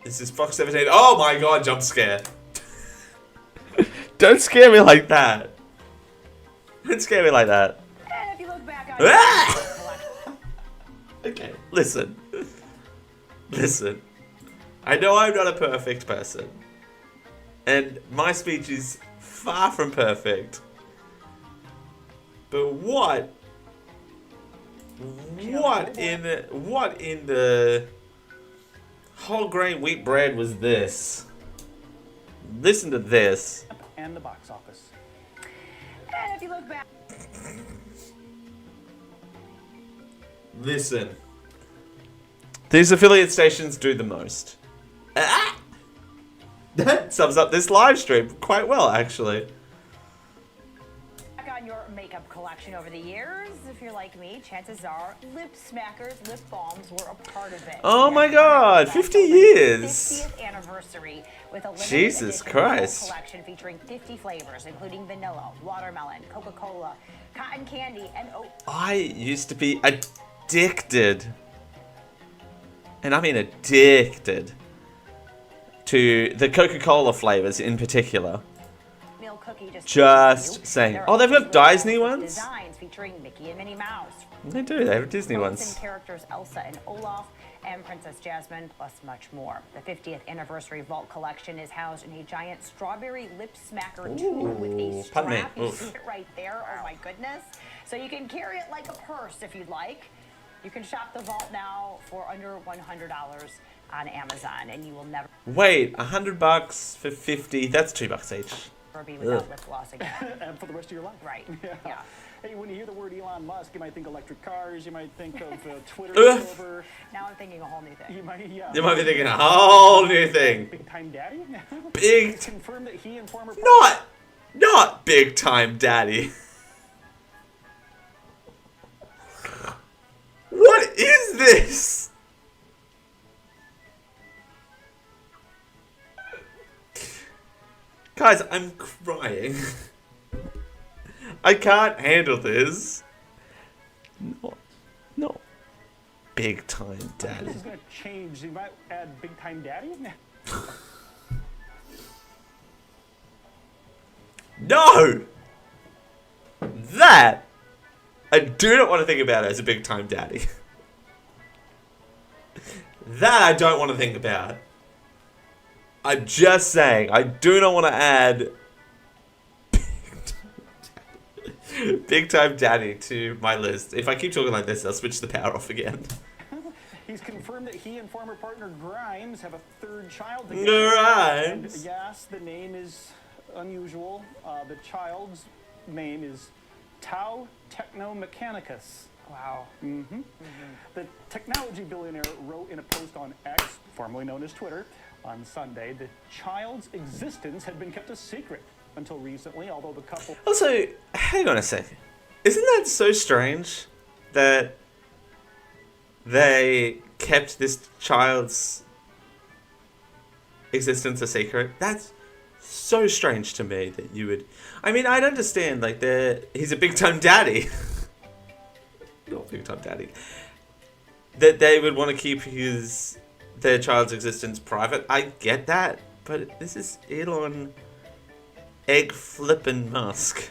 This is Fox 17. Oh my god, jump scare. Don't scare me like that. Don't scare me like that. Okay, listen. Listen. I know I'm not a perfect person. And my speech is far from perfect. But what in the whole grain wheat bread was this? Listen to this. And the box office. And if you look back. Listen. These affiliate stations do the most. That sums up this live stream quite well, actually. On your makeup collection over the years, if you're like me, chances are lip smackers, lip balms were a part of it. Oh my god, 50 years! 50th anniversary with a limited Jesus edition Christ. collection featuring 50 flavors, including vanilla, watermelon, Coca-Cola, cotton candy, and oat. I used to be addicted, and I mean addicted, to the Coca-Cola flavors in particular. Cookie Just saying. Oh, they've got Disney ones? Designs featuring Mickey and Minnie Mouse. They do, they have Disney Frozen ones. characters Elsa and Olaf and Princess Jasmine, plus much more. The 50th Anniversary Vault Collection is housed in a giant strawberry lip smacker tube with a pardon me. strap. You Oof. see it right there. Oh my goodness. So you can carry it like a purse if you'd like. You can shop the vault now for under $100 on Amazon, and you will never Wait, $100 for 50, that's $2 each. be without lip gloss again. And for the rest of your life. Right. Yeah. Hey, when you hear the word Elon Musk, you might think electric cars, you might think of Twitter Ugh. over. Now I'm thinking a whole new thing. You might, yeah. You might be thinking a whole new thing. Big Time Daddy? Big It's confirmed that he and former Not Big Time Daddy. What is this? Guys, I'm crying. I can't handle this. No. Big Time Daddy. This is going to change. You might add Big Time Daddy? No! That I do not want to think about as a Big Time Daddy. That I don't want to think about. I'm just saying, I do not want to add Big Time Daddy to my list. If I keep talking like this, I'll switch the power off again. He's confirmed that he and former partner Grimes have a third child together. Grimes? And yes, the name is unusual. The child's name is Tau Technomechanicus. Wow. The technology billionaire wrote in a post on X, formerly known as Twitter, on Sunday, the child's existence had been kept a secret until recently, although the couple... Also, hang on a second. Isn't that so strange that they kept this child's existence a secret? That's so strange to me that you would... I mean, I'd understand, like, he's a big-time daddy. Not big-time daddy. That they would want to keep their child's existence private. I get that, but this is Elon Egg Flippin' Musk.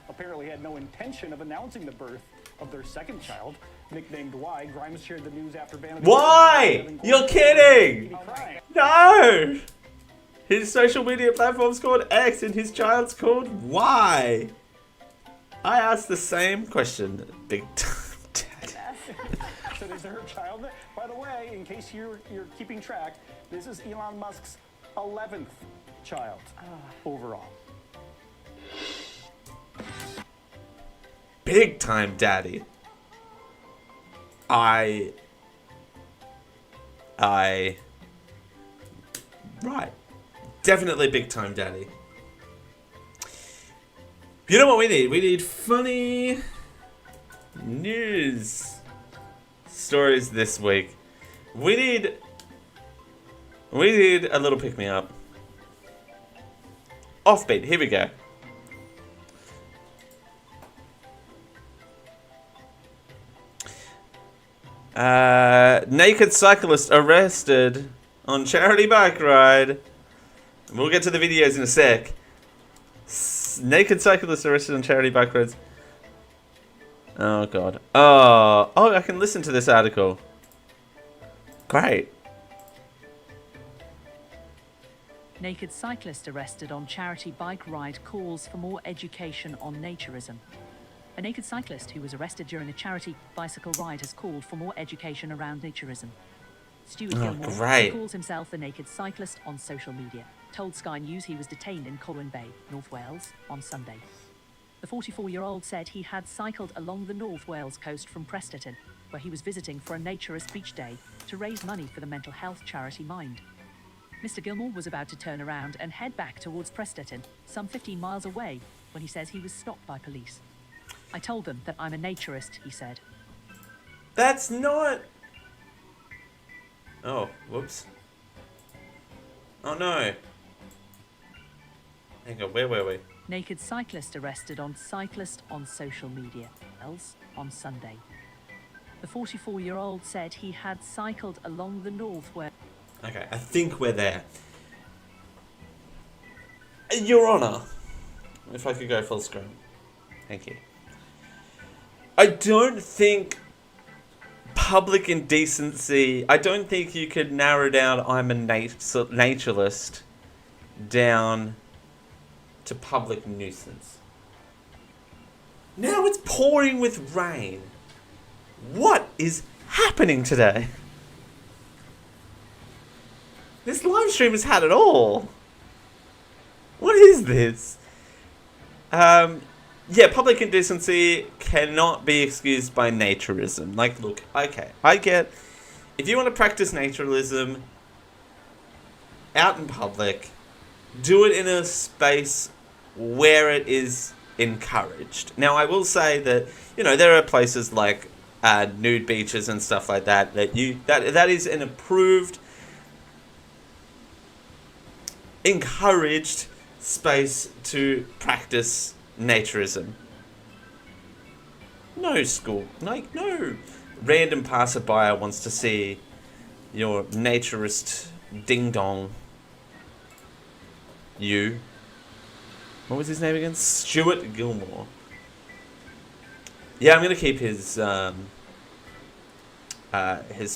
Apparently had no intention of announcing the birth of their second child, nicknamed Y. Grimes shared the news after banning... Why? You're kidding! No! His social media platform's called X and his child's called Y. I asked the same question, Big Time Daddy. So is there a child? By the way, in case you're keeping track, this is Elon Musk's 11th child overall. Big Time Daddy. Right. Definitely Big Time Daddy. You know what we need? We need funny news stories this week. We need a little pick-me-up. Offbeat, here we go. Naked cyclist arrested on charity bike ride. We'll get to the videos in a sec. Naked cyclist arrested on charity bike rides. Oh god. Oh, I can listen to this article. Great. Naked cyclist arrested on charity bike ride calls for more education on naturism. A naked cyclist who was arrested during a charity bicycle ride has called for more education around naturism. Stuart Gilmore, who calls himself the naked cyclist on social media, told Sky News he was detained in Colwyn Bay, North Wales, on Sunday. The 44-year-old said he had cycled along the North Wales coast from Prestatyn, where he was visiting for a naturist beach day to raise money for the mental health charity Mind. Mr. Gilmore was about to turn around and head back towards Prestatyn, some 15 miles away, when he says he was stopped by police. I told them that I'm a naturist, he said. That's not... Oh, whoops. Oh no. Hang on, where were we? Naked cyclist arrested on cyclist on social media, else on Sunday. The 44-year-old said he had cycled along the North Wales. Okay, I think we're there. Your Honour, if I could go full screen. Thank you. I don't think public indecency, I don't think you could narrow down I'm a naturalist down to public nuisance. Now it's pouring with rain. What is happening today? This live stream has had it all. What is this? Yeah, public indecency cannot be excused by naturism. Like, look, okay, I get, if you want to practice naturalism out in public, do it in a space where it is encouraged. Now, I will say that, you know, there are places like nude beaches and stuff like that that is an approved, encouraged space to practice naturism. No school, like no random passerby wants to see your naturist ding dong. You. What was his name again? Stuart Gilmore. Yeah, I'm gonna keep his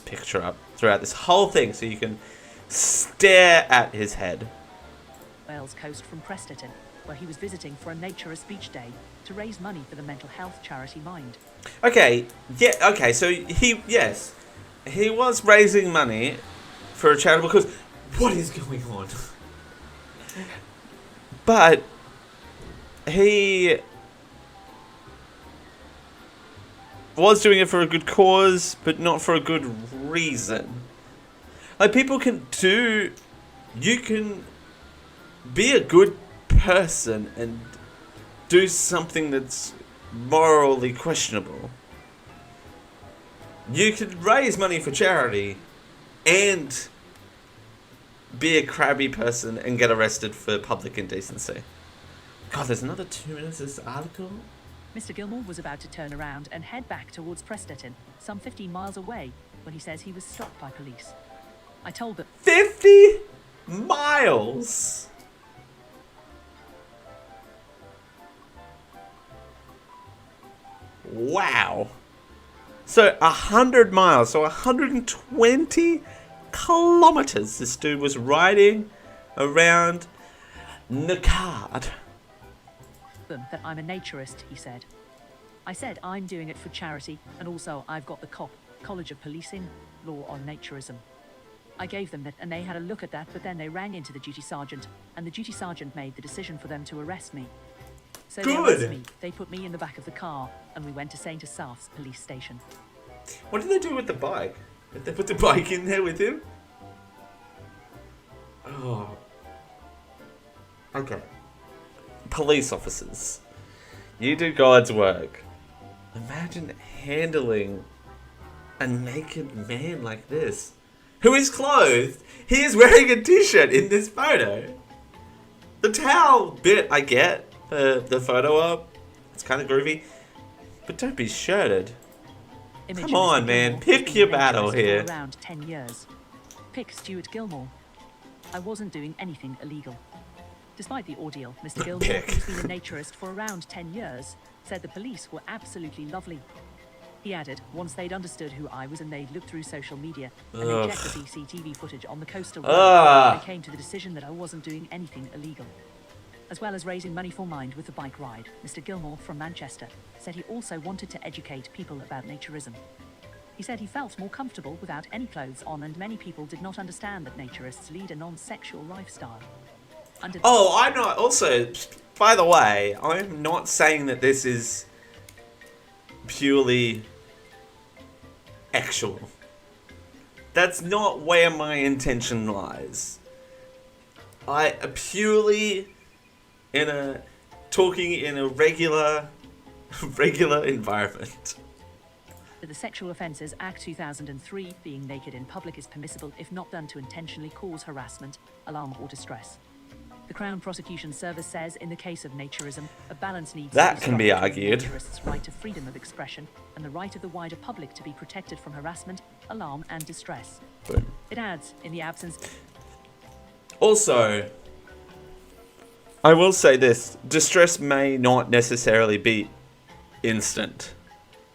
picture up throughout this whole thing so you can stare at his head. Wales coast from Prestatyn, where he was visiting for a naturist beach day to raise money for the mental health charity Mind. Okay, yeah, okay, so he was raising money for a charity because what is going on? But he was doing it for a good cause, but not for a good reason. Like, people can do, you can be a good person and do something that's morally questionable. You could raise money for charity and be a crabby person and get arrested for public indecency. God, there's another 2 minutes of this article. Mr. Gilmore was about to turn around and head back towards Prestatyn, some 15 miles away, when he says he was stopped by police. I told them 50 miles! Wow. So 100 miles, so 120 kilometers this dude was riding around Nakad. them that I'm a naturist, he said. I said I'm doing it for charity, and also I've got the College of Policing law on naturism. I gave them that, and they had a look at that, but then they rang into the duty sergeant, and the duty sergeant made the decision for them to arrest me. So they arrested me. They put me in the back of the car, and we went to St. Asaph's police station. What did they do with the bike? Did they put the bike in there with him? Oh. Okay. Police officers. You do God's work. Imagine handling a naked man like this, who is clothed. He is wearing a t-shirt in this photo. The towel bit I get, the photo op, it's kind of groovy, but don't be shirted. Come on, man, pick your battle here. Around 10 years. Pick Stuart Gilmore. I wasn't doing anything illegal. Despite the ordeal, Mr. Gilmore, who's been a naturist for around 10 years, said the police were absolutely lovely. He added, once they'd understood who I was and they'd looked through social media and they checked the CCTV footage on the coastal road, they came to the decision that I wasn't doing anything illegal. As well as raising money for Mind with the bike ride, Mr. Gilmore from Manchester said he also wanted to educate people about naturism. He said he felt more comfortable without any clothes on, and many people did not understand that naturists lead a non-sexual lifestyle. I'm not, also, by the way, I'm not saying that this is purely actual. That's not where my intention lies. I purely talking in a regular environment. The Sexual Offences Act 2003, being naked in public is permissible if not done to intentionally cause harassment, alarm or distress. The Crown Prosecution Service says in the case of naturism, a balance needs that to can be argued. Naturists' right to freedom of expression and the right of the wider public to be protected from harassment, alarm and distress. Boom. It adds, in the absence... Also, I will say this, distress may not necessarily be instant.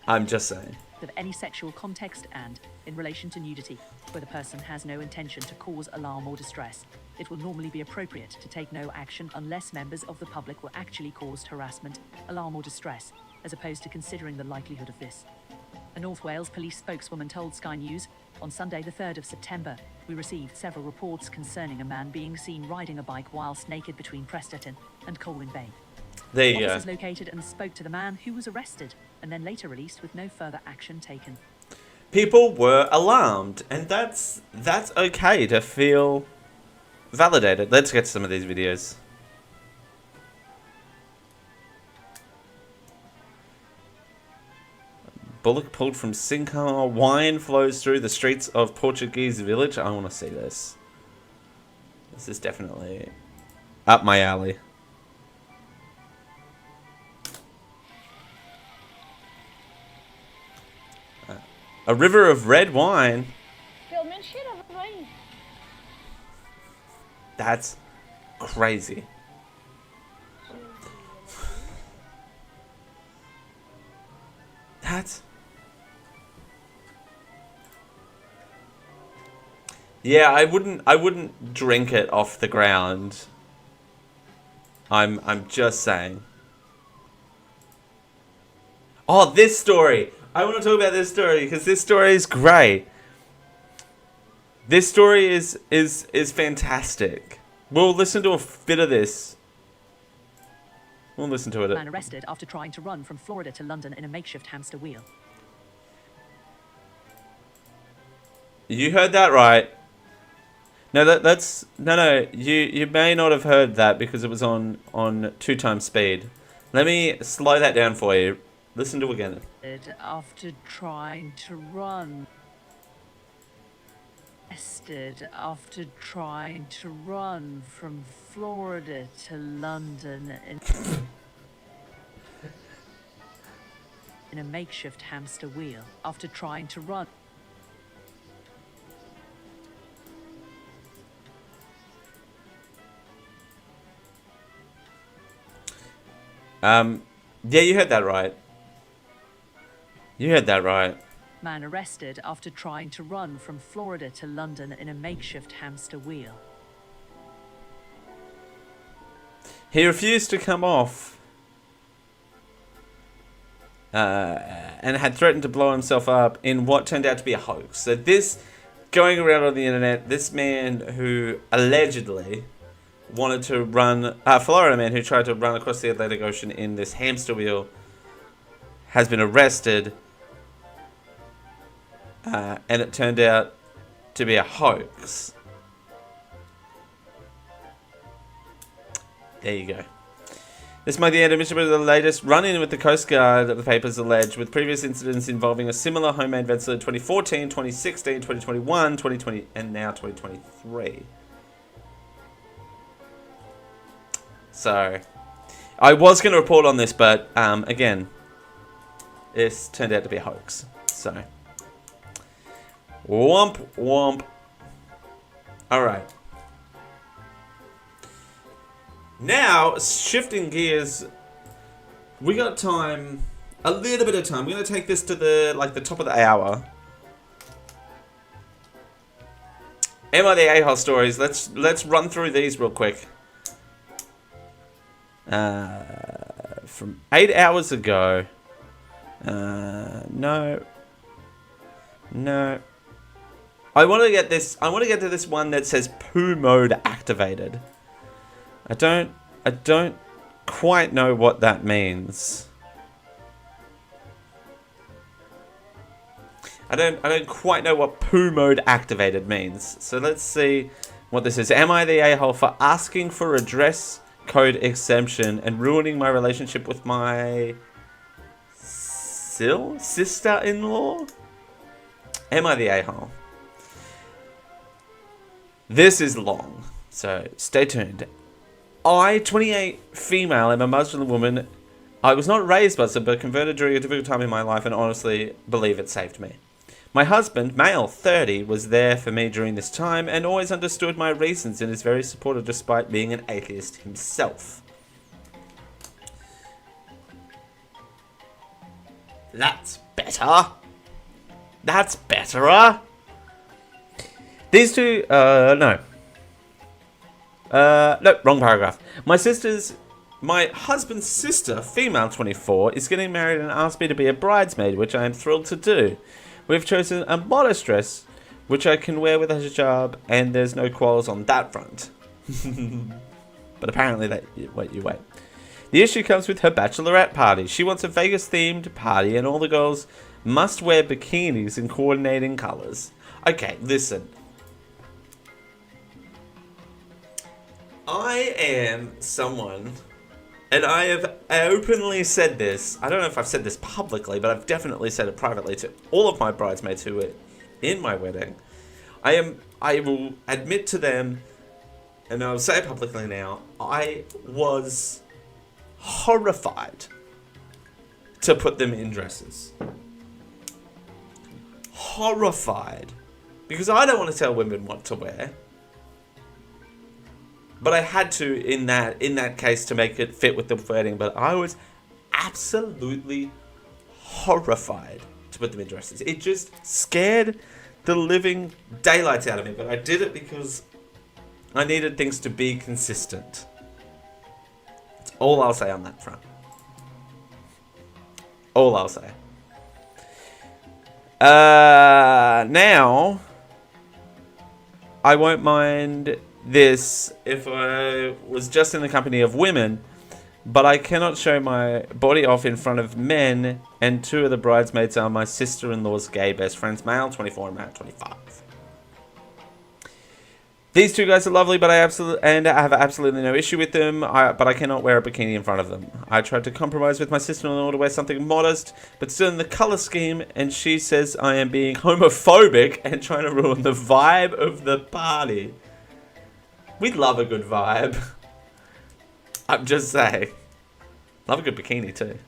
I'm just saying. Of any sexual context and, in relation to nudity, where the person has no intention to cause alarm or distress, it will normally be appropriate to take no action unless members of the public were actually caused harassment, alarm or distress, as opposed to considering the likelihood of this. A North Wales police spokeswoman told Sky News, on Sunday the 3rd of September, we received several reports concerning a man being seen riding a bike whilst naked between Presterton and Colwyn Bay. There you go. Officers located and spoke to the man, who was arrested and then later released with no further action taken. People were alarmed, and that's okay to feel validated. Let's get to some of these videos. Bullock pulled from sinkhole. Wine flows through the streets of Portuguese village. I want to see this. This is definitely up my alley. A river of red wine. That's crazy. That's... Yeah, I wouldn't drink it off the ground. I'm just saying. Oh, this story. I want to talk about this story because this story is great. This story is fantastic. We'll listen to a bit of this. We'll listen to it. Man arrested after trying to run from Florida to London in a makeshift hamster wheel. You heard that right. No, that's no. You may not have heard that because it was on 2x speed. Let me slow that down for you. Listen to it again. After trying to run. Arrested after trying to run from Florida to London in a makeshift hamster wheel. After trying to run. Yeah, you heard that right. You heard that right. Man arrested after trying to run from Florida to London in a makeshift hamster wheel. He refused to come off and had threatened to blow himself up in what turned out to be a hoax. So this, going around on the internet, this man who allegedly wanted to run, Florida man who tried to run across the Atlantic Ocean in this hamster wheel, has been arrested. And it turned out to be a hoax. There you go. This might be the end of the latest run-in with the Coast Guard, the papers allege, with previous incidents involving a similar homemade vessel in 2014, 2016, 2021, 2020, and now 2023. So, I was going to report on this, but again, this turned out to be a hoax. So, womp womp. All right. Now, shifting gears, we got time, a little bit of time. We're gonna take this to the top of the hour. Am I the a-hole stories? Let's run through these real quick. From 8 hours ago. No. I want to get this. I want to get to this one that says poo mode activated. I don't quite know what that means. I don't quite know what poo mode activated means. So let's see what this is. Am I the a-hole for asking for a dress code exemption and ruining my relationship with my sister-in-law? Am I the a-hole? This is long, so stay tuned. I, 28, female, am a Muslim woman. I was not raised Muslim, but converted during a difficult time in my life and honestly believe it saved me. My husband, male, 30, was there for me during this time and always understood my reasons and is very supportive despite being an atheist himself. That's better. That's betterer. These two, no. No, wrong paragraph. My husband's sister, female 24, is getting married and asked me to be a bridesmaid, which I am thrilled to do. We've chosen a modest dress, which I can wear with a hijab, and there's no quarrels on that front. But apparently wait. The issue comes with her bachelorette party. She wants a Vegas-themed party, and all the girls must wear bikinis in coordinating colours. Okay, listen. I am someone, and I have openly said this. I don't know if I've said this publicly, but I've definitely said it privately to all of my bridesmaids who were in my wedding. I will admit to them, and I'll say it publicly now, I was horrified to put them in dresses. Horrified. Because I don't want to tell women what to wear. But I had to in that case to make it fit with the wedding. But I was absolutely horrified to put them in dresses. It just scared the living daylights out of me. But I did it because I needed things to be consistent. That's all I'll say on that front. All I'll say. Now, I won't mind this if I was just in the company of women, but I cannot show my body off in front of men, and two of the bridesmaids are my sister-in-law's gay best friends, male 24 and male 25. These two guys are lovely, but I have absolutely no issue with them, but I cannot wear a bikini in front of them. I tried to compromise with my sister-in-law to wear something modest, but still in the color scheme, and she says I am being homophobic and trying to ruin the vibe of the party. We love a good vibe. I'm just saying. Love a good bikini too.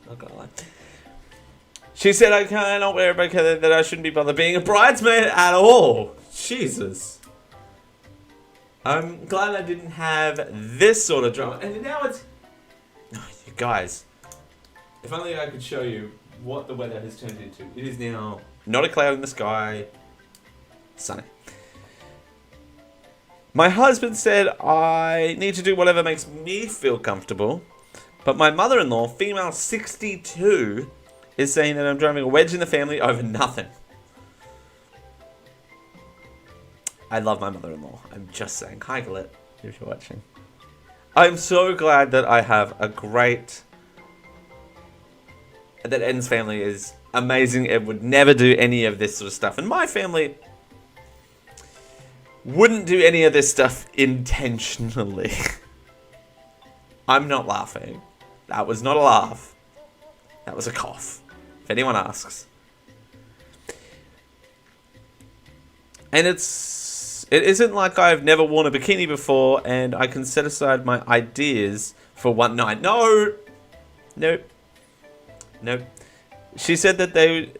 Not gonna lie. She said I cannot wear a bikini, that I shouldn't be bothered being a bridesmaid at all. Jesus. I'm glad I didn't have this sort of drama. And now it's... Oh, you guys. If only I could show you what the weather has turned into. It is now not a cloud in the sky. Sunny. My husband said I need to do whatever makes me feel comfortable. But my mother-in-law, female 62, is saying that I'm driving a wedge in the family over nothing. I love my mother-in-law. I'm just saying. Hi, Galette, if you're watching. I'm so glad that I have a great... that Eden's family is amazing. It would never do any of this sort of stuff. And my family wouldn't do any of this stuff intentionally. I'm not laughing. That was not a laugh. That was a cough. If anyone asks. And it isn't like I've never worn a bikini before and I can set aside my ideas for one night. No! Nope. Nope. She said that they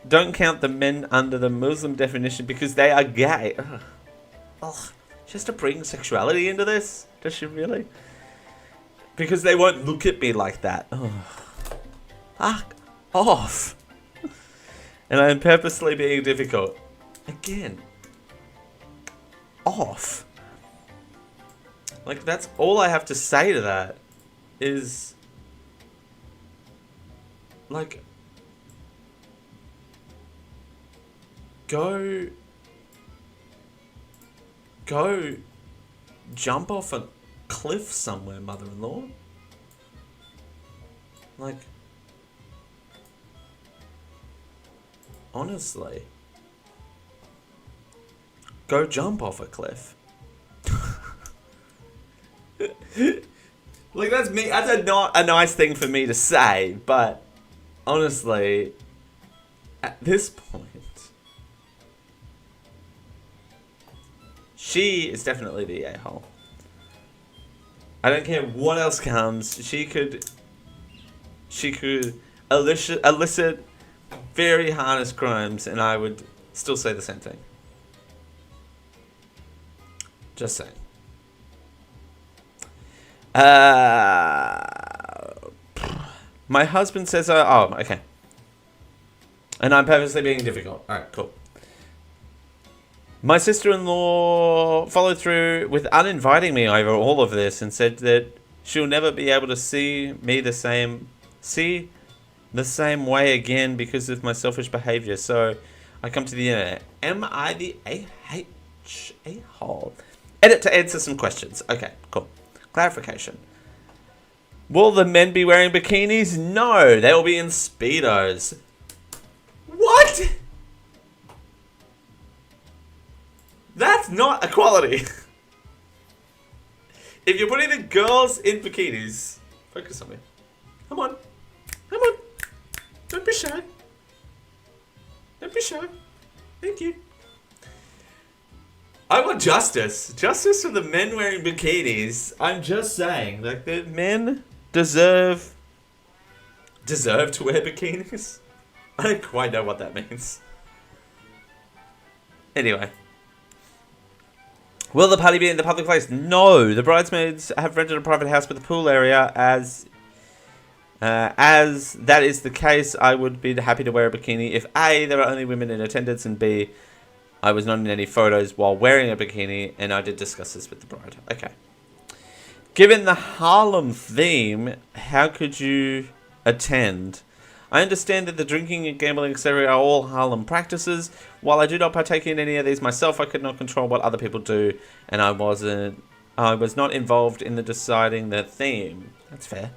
don't count the men under the Muslim definition because they are gay. Ugh. Ugh. Just to bring sexuality into this? Does she really? Because they won't look at me like that. Oh. Fuck off. And I'm purposely being difficult. Again. Off. Like, that's all I have to say to that. Is... like... Go jump off a cliff somewhere, mother-in-law. Like, honestly, go jump off a cliff. Like, that's me. That's not a nice thing for me to say, but honestly, at this point, she is definitely the a-hole. I don't care what else comes. She could elicit very heinous crimes, and I would still say the same thing. Just saying. My husband says, oh, okay. And I'm purposely being difficult. Alright, cool. My sister-in-law followed through with uninviting me over all of this and said that she'll never be able to see the same way again because of my selfish behavior. So I come to the internet. Am I the a-hole? Edit to answer some questions. Okay, cool. Clarification. Will the men be wearing bikinis? No, they will be in Speedos. What? That's not equality. If you're putting the girls in bikinis, focus on me. Come on. Come on. Don't be shy. Don't be shy. Thank you. I want justice. Justice for the men wearing bikinis. I'm just saying, like, the men deserve to wear bikinis. I don't quite know what that means. Anyway. Will the party be in the public place? No. The bridesmaids have rented a private house with a pool area. As that is the case, I would be happy to wear a bikini if A, there are only women in attendance, and B, I was not in any photos while wearing a bikini, and I did discuss this with the bride. Okay. Given the Harlem theme, how could you attend? I understand that the drinking and gambling, etc. are all Harlem practices. While I do not partake in any of these myself, I could not control what other people do, and I was not involved in the deciding the theme. That's fair.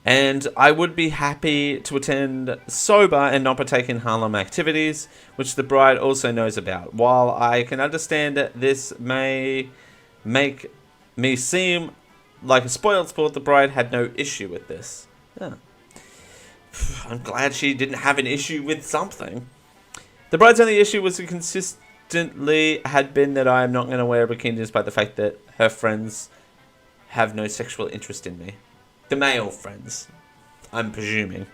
And I would be happy to attend sober and not partake in Harlem activities, which the bride also knows about. While I can understand that this may make me seem like a spoiled sport, the bride had no issue with this. Yeah. I'm glad she didn't have an issue with something. The bride's only issue was consistently had been that I am not going to wear a bikini despite the fact that her friends have no sexual interest in me. The male friends, I'm presuming.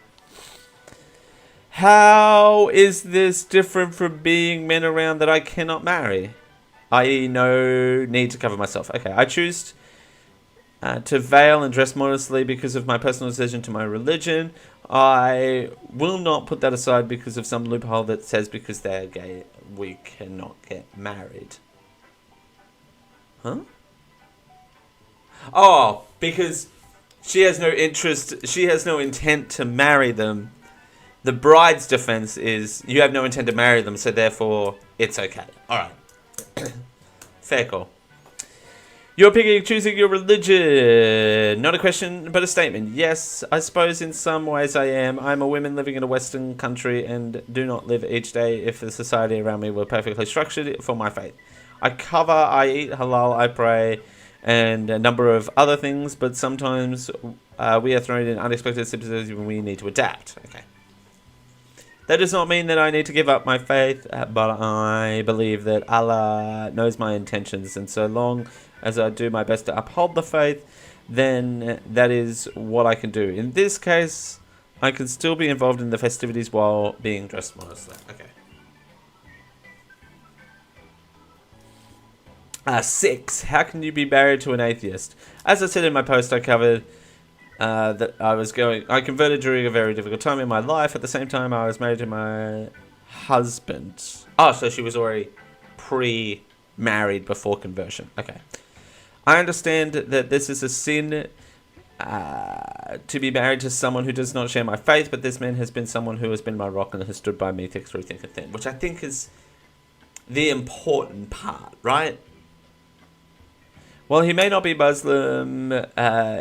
How is this different from being men around that I cannot marry? I.e. no need to cover myself. Okay, I choose to veil and dress modestly because of my personal decision to my religion. I will not put that aside because of some loophole that says because they're gay, we cannot get married. Huh? Oh, because she has no interest, she has no intent to marry them. The bride's defense is, you have no intent to marry them, so therefore, it's okay. Alright. Fair call. You're picking and choosing your religion. Not a question, but a statement. Yes, I suppose in some ways I am. I'm a woman living in a Western country and do not live each day if the society around me were perfectly structured for my faith. I cover, I eat halal, I pray, and a number of other things, but sometimes we are thrown in unexpected situations when we need to adapt. Okay. That does not mean that I need to give up my faith, but I believe that Allah knows my intentions, and so long as I do my best to uphold the faith, then that is what I can do. In this case, I can still be involved in the festivities while being dressed modestly. Okay. 6. How can you be married to an atheist? As I said in my post, I covered that I converted during a very difficult time in my life. At the same time, I was married to my husband. Oh, so she was already pre-married before conversion. Okay. I understand that this is a sin to be married to someone who does not share my faith, but this man has been someone who has been my rock and has stood by me through thick and thin, which I think is the important part, right? While he may not be Muslim,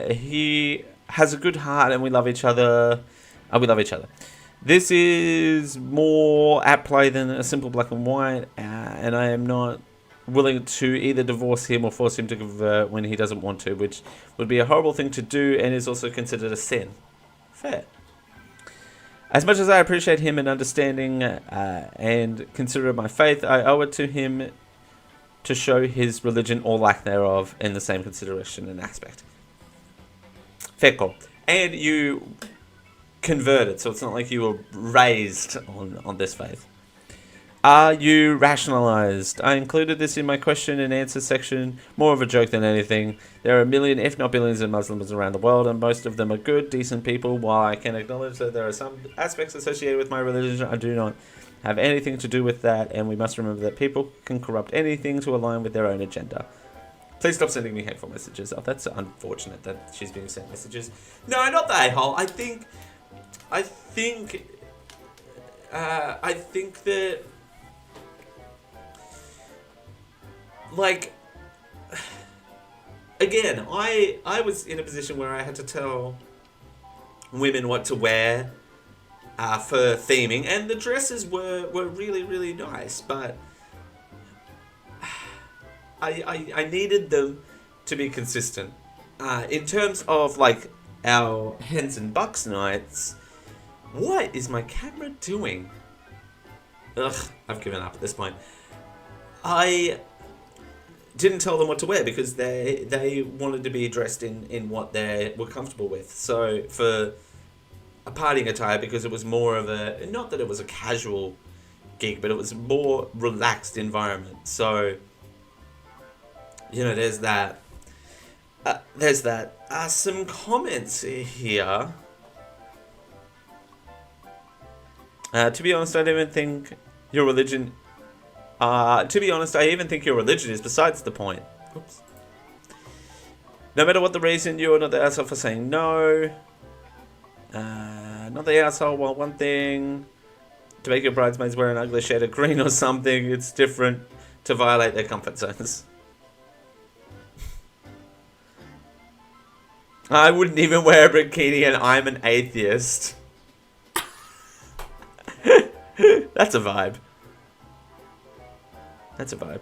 he has a good heart and we love each other. This is more at play than a simple black and white, and I am not willing to either divorce him or force him to convert when he doesn't want to, which would be a horrible thing to do and is also considered a sin. Fair. As much as I appreciate him and understanding and consider my faith, I owe it to him to show his religion or lack thereof in the same consideration and aspect. Fair call. And you converted, so it's not like you were raised on this faith. Are you rationalized? I included this in my question and answer section, more of a joke than anything. There are a million, if not billions, of Muslims around the world, and most of them are good, decent people. While I can acknowledge that there are some aspects associated with my religion, I do not have anything to do with that, and we must remember that people can corrupt anything to align with their own agenda. Please stop sending me hateful messages. Oh, that's unfortunate that she's being sent messages. No, not the a-hole. I think that, like, again, I was in a position where I had to tell women what to wear for theming, and the dresses were really, really nice, but I needed them to be consistent. In terms of, like, our hens and bucks nights, what is my camera doing? Ugh, I've given up at this point. I didn't tell them what to wear because they wanted to be dressed in what they were comfortable with. So for a partying attire, because it was more of a, not that it was a casual gig, but it was a more relaxed environment. So, you know, there's that. Some comments here. To be honest, I don't even think your religion... to be honest, I even think your religion is besides the point. Oops. No matter what the reason, you are not the asshole for saying no. Not the asshole, well, one thing. To make your bridesmaids wear an ugly shade of green or something, it's different to violate their comfort zones. I wouldn't even wear a bikini and I'm an atheist. That's a vibe. That's a vibe.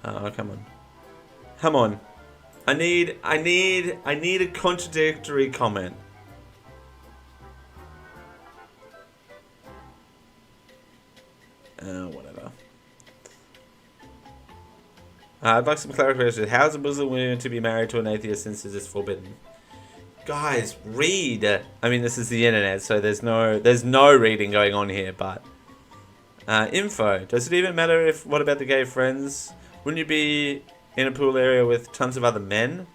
Oh, come on. Come on. I need a contradictory comment. Whatever. I'd like some clarification. How is a Muslim woman to be married to an atheist since it is forbidden? Guys, read. I mean, this is the internet, so there's no reading going on here. But info. Does it even matter if? What about the gay friends? Wouldn't you be in a pool area with tons of other men?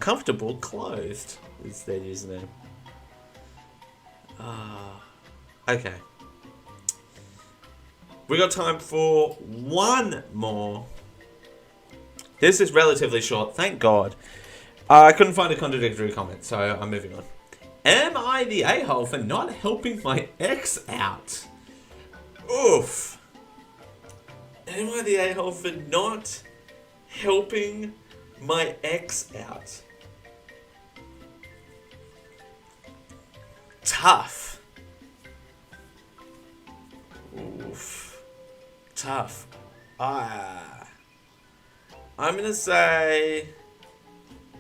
Comfortable, clothed is their username. Okay. We got time for one more. This is relatively short, thank God. I couldn't find a contradictory comment, so I'm moving on. Am I the a-hole for not helping my ex out? Oof. Am I the a-hole for not helping my ex out? Tough. Oof. Tough. I'm gonna say...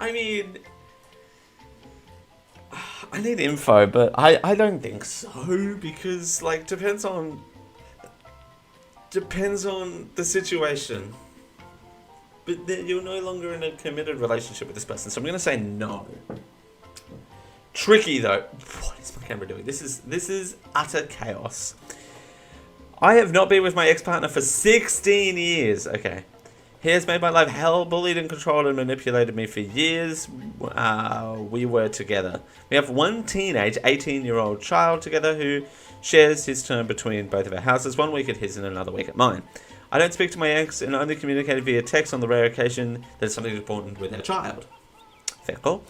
I mean... I need info, but I don't think so, because, like, depends on the situation. But then you're no longer in a committed relationship with this person, so I'm gonna say no. Tricky though. What is my camera doing? This is utter chaos. I have not been with my ex-partner for 16 years. Okay. He has made my life hell, bullied and controlled and manipulated me for years. We were together. We have one teenage 18-year-old child together who shares his term between both of our houses, 1 week at his and another week at mine. I don't speak to my ex and only communicate via text on the rare occasion that something is important with our child. Fair call.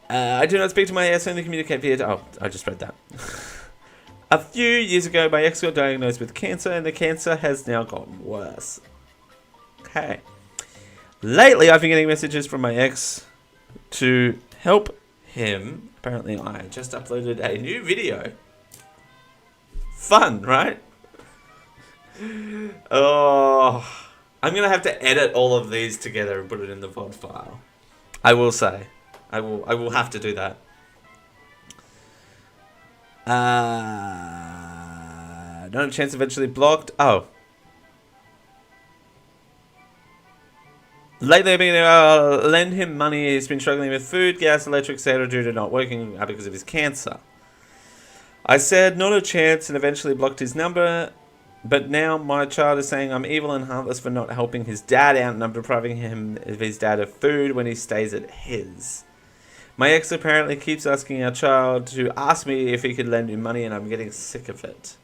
I do not speak to my ex, only communicate via... Oh, I just read that. A few years ago, my ex got diagnosed with cancer and the cancer has now gotten worse. Okay. Lately, I've been getting messages from my ex to help him. Apparently, I just uploaded a new video. Fun, right? Oh, I'm gonna have to edit all of these together and put it in the VOD file. I will say, I will have to do that. No chance eventually blocked. Oh. Lately, I've been lend him money. He's been struggling with food, gas, electric, etc. due to not working because of his cancer. I said not a chance and eventually blocked his number. But now my child is saying I'm evil and heartless for not helping his dad out and I'm depriving him of his dad of food when he stays at his. My ex apparently keeps asking our child to ask me if he could lend him money and I'm getting sick of it.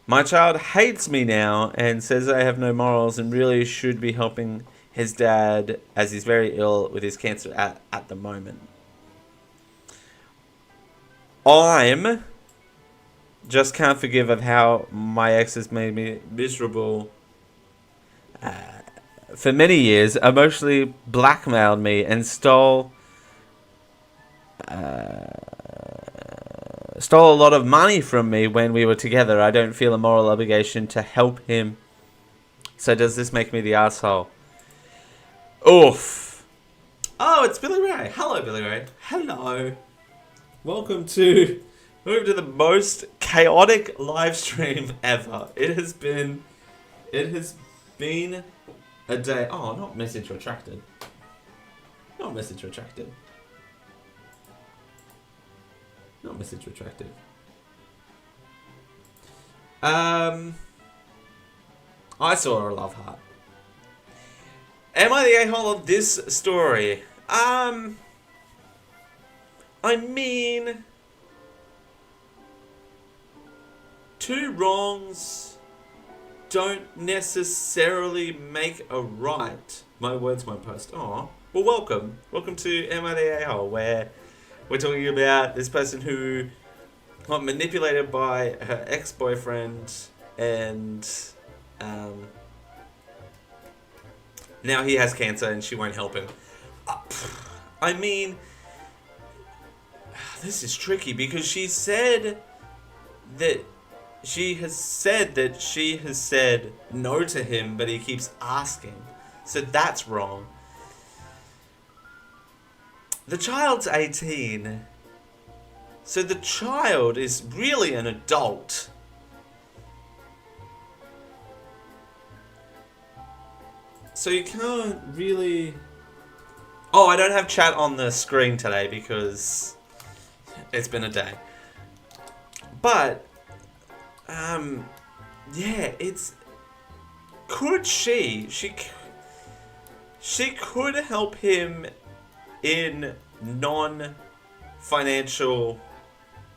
My child hates me now and says I have no morals and really should be helping his dad as he's very ill with his cancer at the moment. I'm just can't forgive of how my ex has made me miserable for many years, emotionally blackmailed me and stole a lot of money from me when we were together. I don't feel a moral obligation to help him. So does this make me the asshole? Oof. Oh, it's Billy Ray. Hello, Billy Ray. Hello. Welcome to the most chaotic live stream ever. It has been a day. Oh, not message retracted. Not message retracted. Not message retracted. I saw a love heart. Am I the a-hole of this story? I mean, two wrongs don't necessarily make a right. My words, my post. Oh, well, welcome. Welcome to Am I the a-hole, where we're talking about this person who got manipulated by her ex-boyfriend and now he has cancer and she won't help him. I mean, this is tricky because she said that she has said no to him, but he keeps asking. So that's wrong. The child's 18. So the child is really an adult. So you can't really... Oh, I don't have chat on the screen today because it's been a day. But, yeah, it's... Could she could help him in non-financial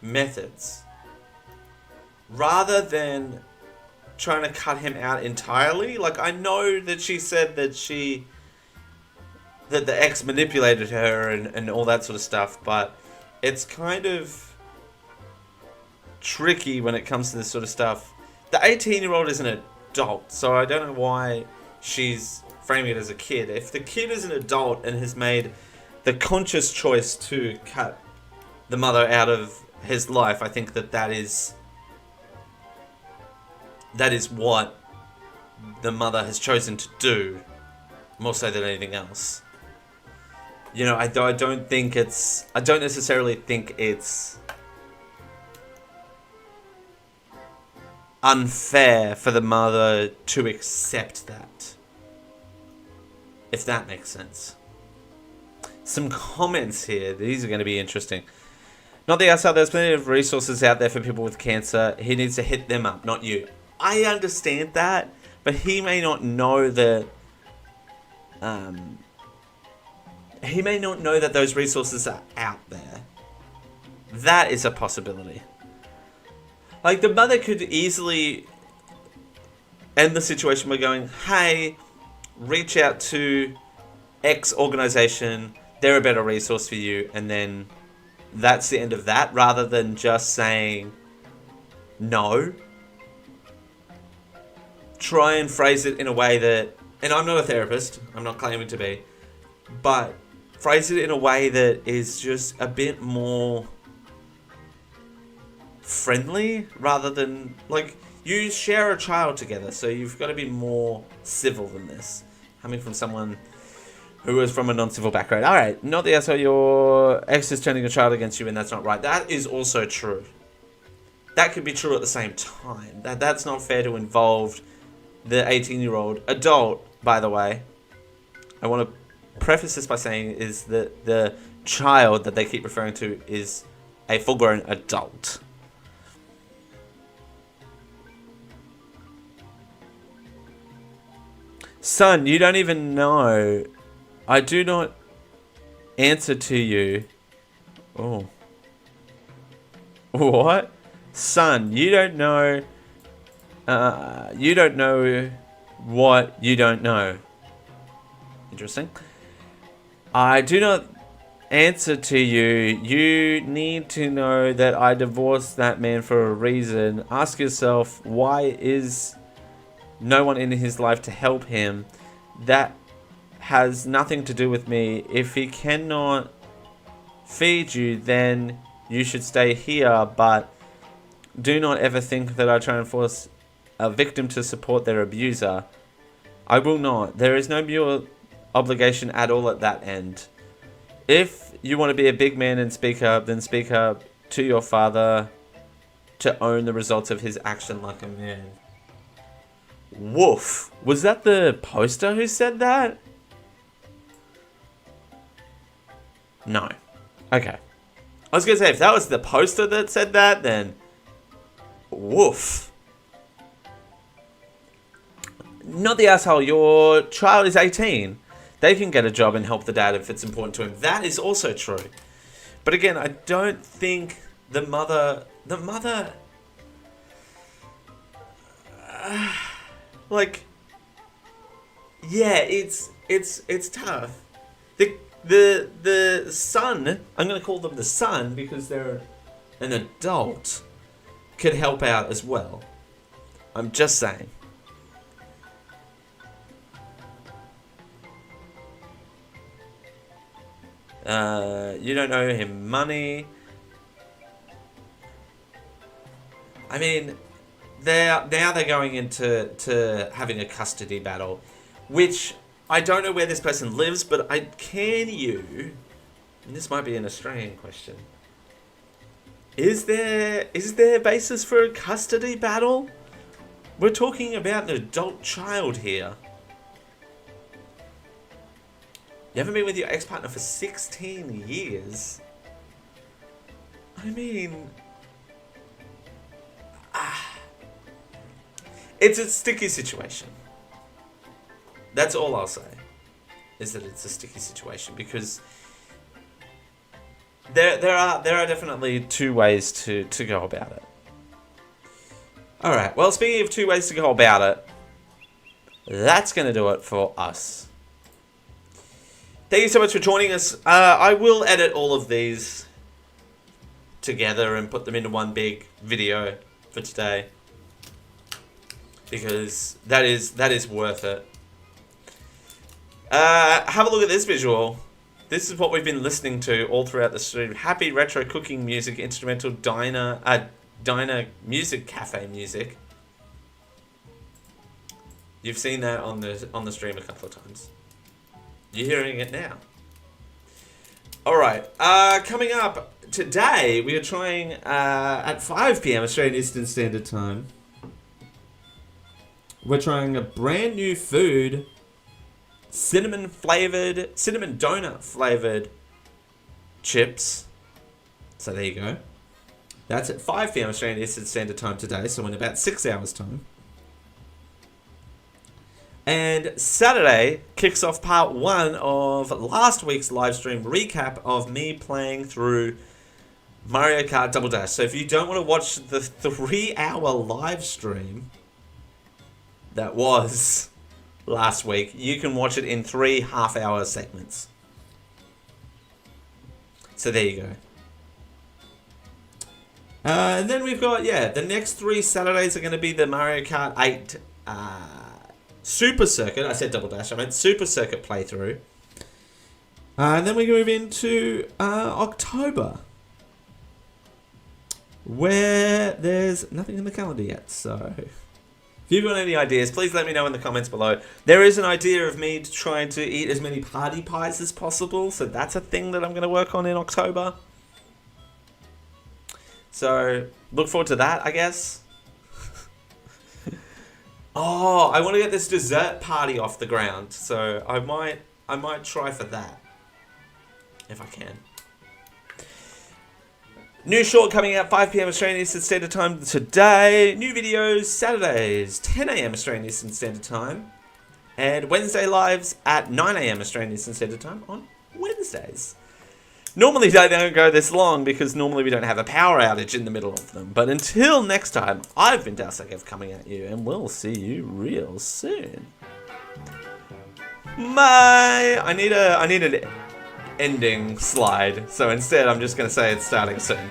methods rather than trying to cut him out entirely. Like, I know that she said that that the ex manipulated her and all that sort of stuff, but it's kind of tricky when it comes to this sort of stuff. The 18-year-old is an adult, so I don't know why she's framing it as a kid. If the kid is an adult and has made the conscious choice to cut the mother out of his life, I think that is what the mother has chosen to do, more so than anything else. You know, I don't necessarily think it's unfair for the mother to accept that, if that makes sense. some comments here. These are going to be interesting. Not the outside. There's plenty of resources out there for people with cancer. He needs to hit them up, not you. I understand that, but he may not know that. He may not know that those resources are out there. That is a possibility. Like, the mother could easily end the situation by going, hey, reach out to X organization, they're a better resource for you, and then that's the end of that, rather than just saying no. Try and phrase it in a way that, and I'm not a therapist, I'm not claiming to be, but phrase it in a way that is just a bit more friendly, rather than, like, you share a child together, so you've got to be more civil than this. Coming from someone who is from a non-civil background. Alright, not the asshole, your ex is turning a child against you, and that's not right. That is also true. That could be true at the same time. That's not fair to involve the 18-year-old adult, by the way. I want to preface this by saying is that the child that they keep referring to is a full-grown adult. Son, you don't even know. I do not answer to you. Oh. What? Son, you don't know. You don't know what you don't know. Interesting. I do not answer to you. You need to know that I divorced that man for a reason. Ask yourself, why is no one in his life to help him? That has nothing to do with me. If he cannot feed you, then you should stay here, but do not ever think that I try and force a victim to support their abuser. I will not. There is no mutual obligation at all at that end. If you want to be a big man and speak up, then speak up to your father to own the results of his action like a man. Woof. Was that the poster who said that? No. Okay. I was going to say, if that was the poster that said that, then woof. Not the asshole. Your child is 18. They can get a job and help the dad if it's important to him. That is also true. But again, I don't think the mother... like, yeah, it's tough. The son, I'm going to call them the son because they're an adult, could help out as well. I'm just saying. You don't owe him money. I mean, they're going into having a custody battle, which I don't know where this person lives, but and this might be an Australian question. Is there basis for a custody battle? We're talking about an adult child here. You haven't been with your ex-partner for 16 years. I mean... it's a sticky situation. That's all I'll say. Is that it's a sticky situation. Because there are definitely two ways to go about it. Alright, well, speaking of two ways to go about it, that's going to do it for us. Thank you so much for joining us. I will edit all of these together and put them into one big video for today, because that is worth it. Have a look at this visual. This is what we've been listening to all throughout the stream. Happy retro cooking music, instrumental diner music, cafe music. You've seen that on the stream a couple of times. You're hearing it now. Alright, coming up today, we are trying at 5 PM Australian Eastern Standard Time. We're trying a brand new food, cinnamon donut flavored chips. So there you go. That's at 5 p.m. Australian Eastern Standard Time today, so in about 6 hours' time. And Saturday kicks off part 1 of last week's live stream recap of me playing through Mario Kart Double Dash. So if you don't want to watch the 3-hour live stream that was last week, you can watch it in 3 half-hour segments. So there you go. And then we've got, the next 3 Saturdays are going to be the Mario Kart 8 Super Circuit. I said Double Dash, I meant Super Circuit playthrough. And then we move into October, where there's nothing in the calendar yet. So if you've got any ideas, please let me know in the comments below. There is an idea of me trying to eat as many party pies as possible, so that's a thing that I'm going to work on in October. So look forward to that, I guess. Oh, I want to get this dessert party off the ground, so I might try for that if I can. New short coming out 5 p.m. Australian Eastern Standard Time today. New videos Saturdays 10 a.m. Australian Eastern Standard Time, and Wednesday lives at 9 a.m. Australian Eastern Standard Time on Wednesdays. Normally they don't go this long because normally we don't have a power outage in the middle of them. But until next time, I've been Dalsakev coming at you, and we'll see you real soon. Bye! I need an ending slide, so instead I'm just going to say it's starting soon.